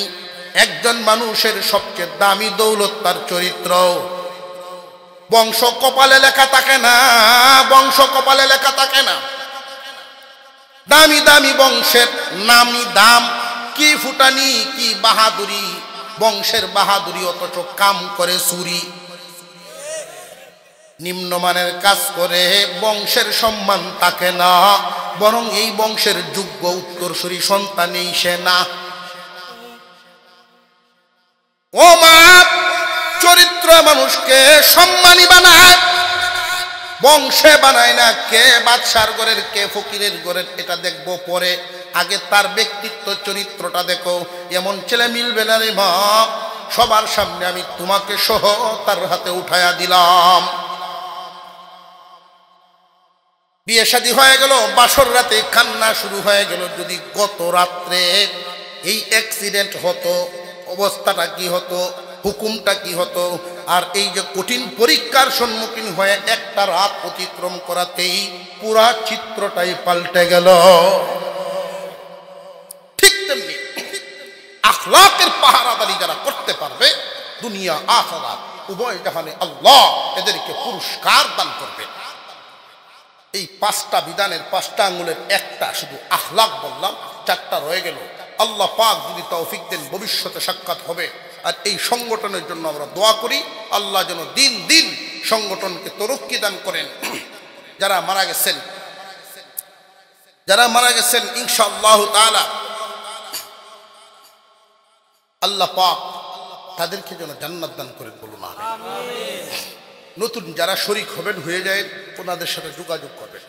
একজন মানুষের সবচেয়ে দামি দৌলত তার চরিত্র। বংশ কপালে লেখা থাকে না, বংশ কপালে লেখা থাকে না। দামি দামি বংশের নামি দাম, কি ফুটানি, কি বাহাদুরি, বংশের বাহাদুরি, অথচ কাম করে চুরি। নিম্নমানের কাজ করে বংশের সম্মান থাকে না, বরং এই বংশের যোগ্য উত্তরসূরি সন্তানই সে না। ও মা, চরিত্র মানুষকে সম্মানী বানায়, বংশে বানায় না। কে বাদশার ঘরের, কে ফকিরের ঘরের, এটা দেখবো পরে। আগে তার ব্যক্তিত্ব চরিত্রটা দেখো। এমন ছেলে মিলবে না রে মা। সবার সামনে আমি তোমাকে সহ তার হাতে উঠায়া দিলাম। বিয়ে শাদী হয়ে গেল, বাসর রাতে কান্না শুরু হয়ে গেল। যদি গত রাত্রে এই অ্যাক্সিডেন্ট হতো, অবস্থাটা কি হতো, হুকুমটা কি হতো। আর এই যে কঠিন পরীক্ষার সম্মুখীন হয়ে একটা রাত অতিক্রম করাতেই পুরা চিত্রটাই পাল্টে গেল। ঠিক তেমনি আখলাকের পাহারাদারি যারা করতে পারবে, দুনিয়া আখিরাত উভয় জাহানে আল্লাহ এদেরকে পুরস্কার দান করবে। এই 5টা বিধানের 5টা আঙ্গুলের একটা শুধু আখলাক বললাম, 4টা রয়ে গেল। আল্লাহ পাক যদি তৌফিক দেন ভবিষ্যতে সাক্ষাৎ হবে। আর এই সংগঠনের জন্য আমরা দোয়া করি, আল্লাহ যেন দিন দিন সংগঠনকে তরক্কি দান করেন। যারা মারা গেছেন ইনশাআল্লাহ তাআলা আল্লাহ পাক তাদেরকে যেন জান্নাত দান করেন, বলুন আমিন। নতুন যারা শরীক হবেন হয়ে যায়, ওনাদের সাথে যোগাযোগ করবেন।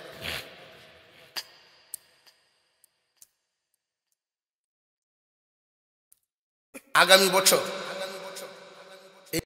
আগামী বছর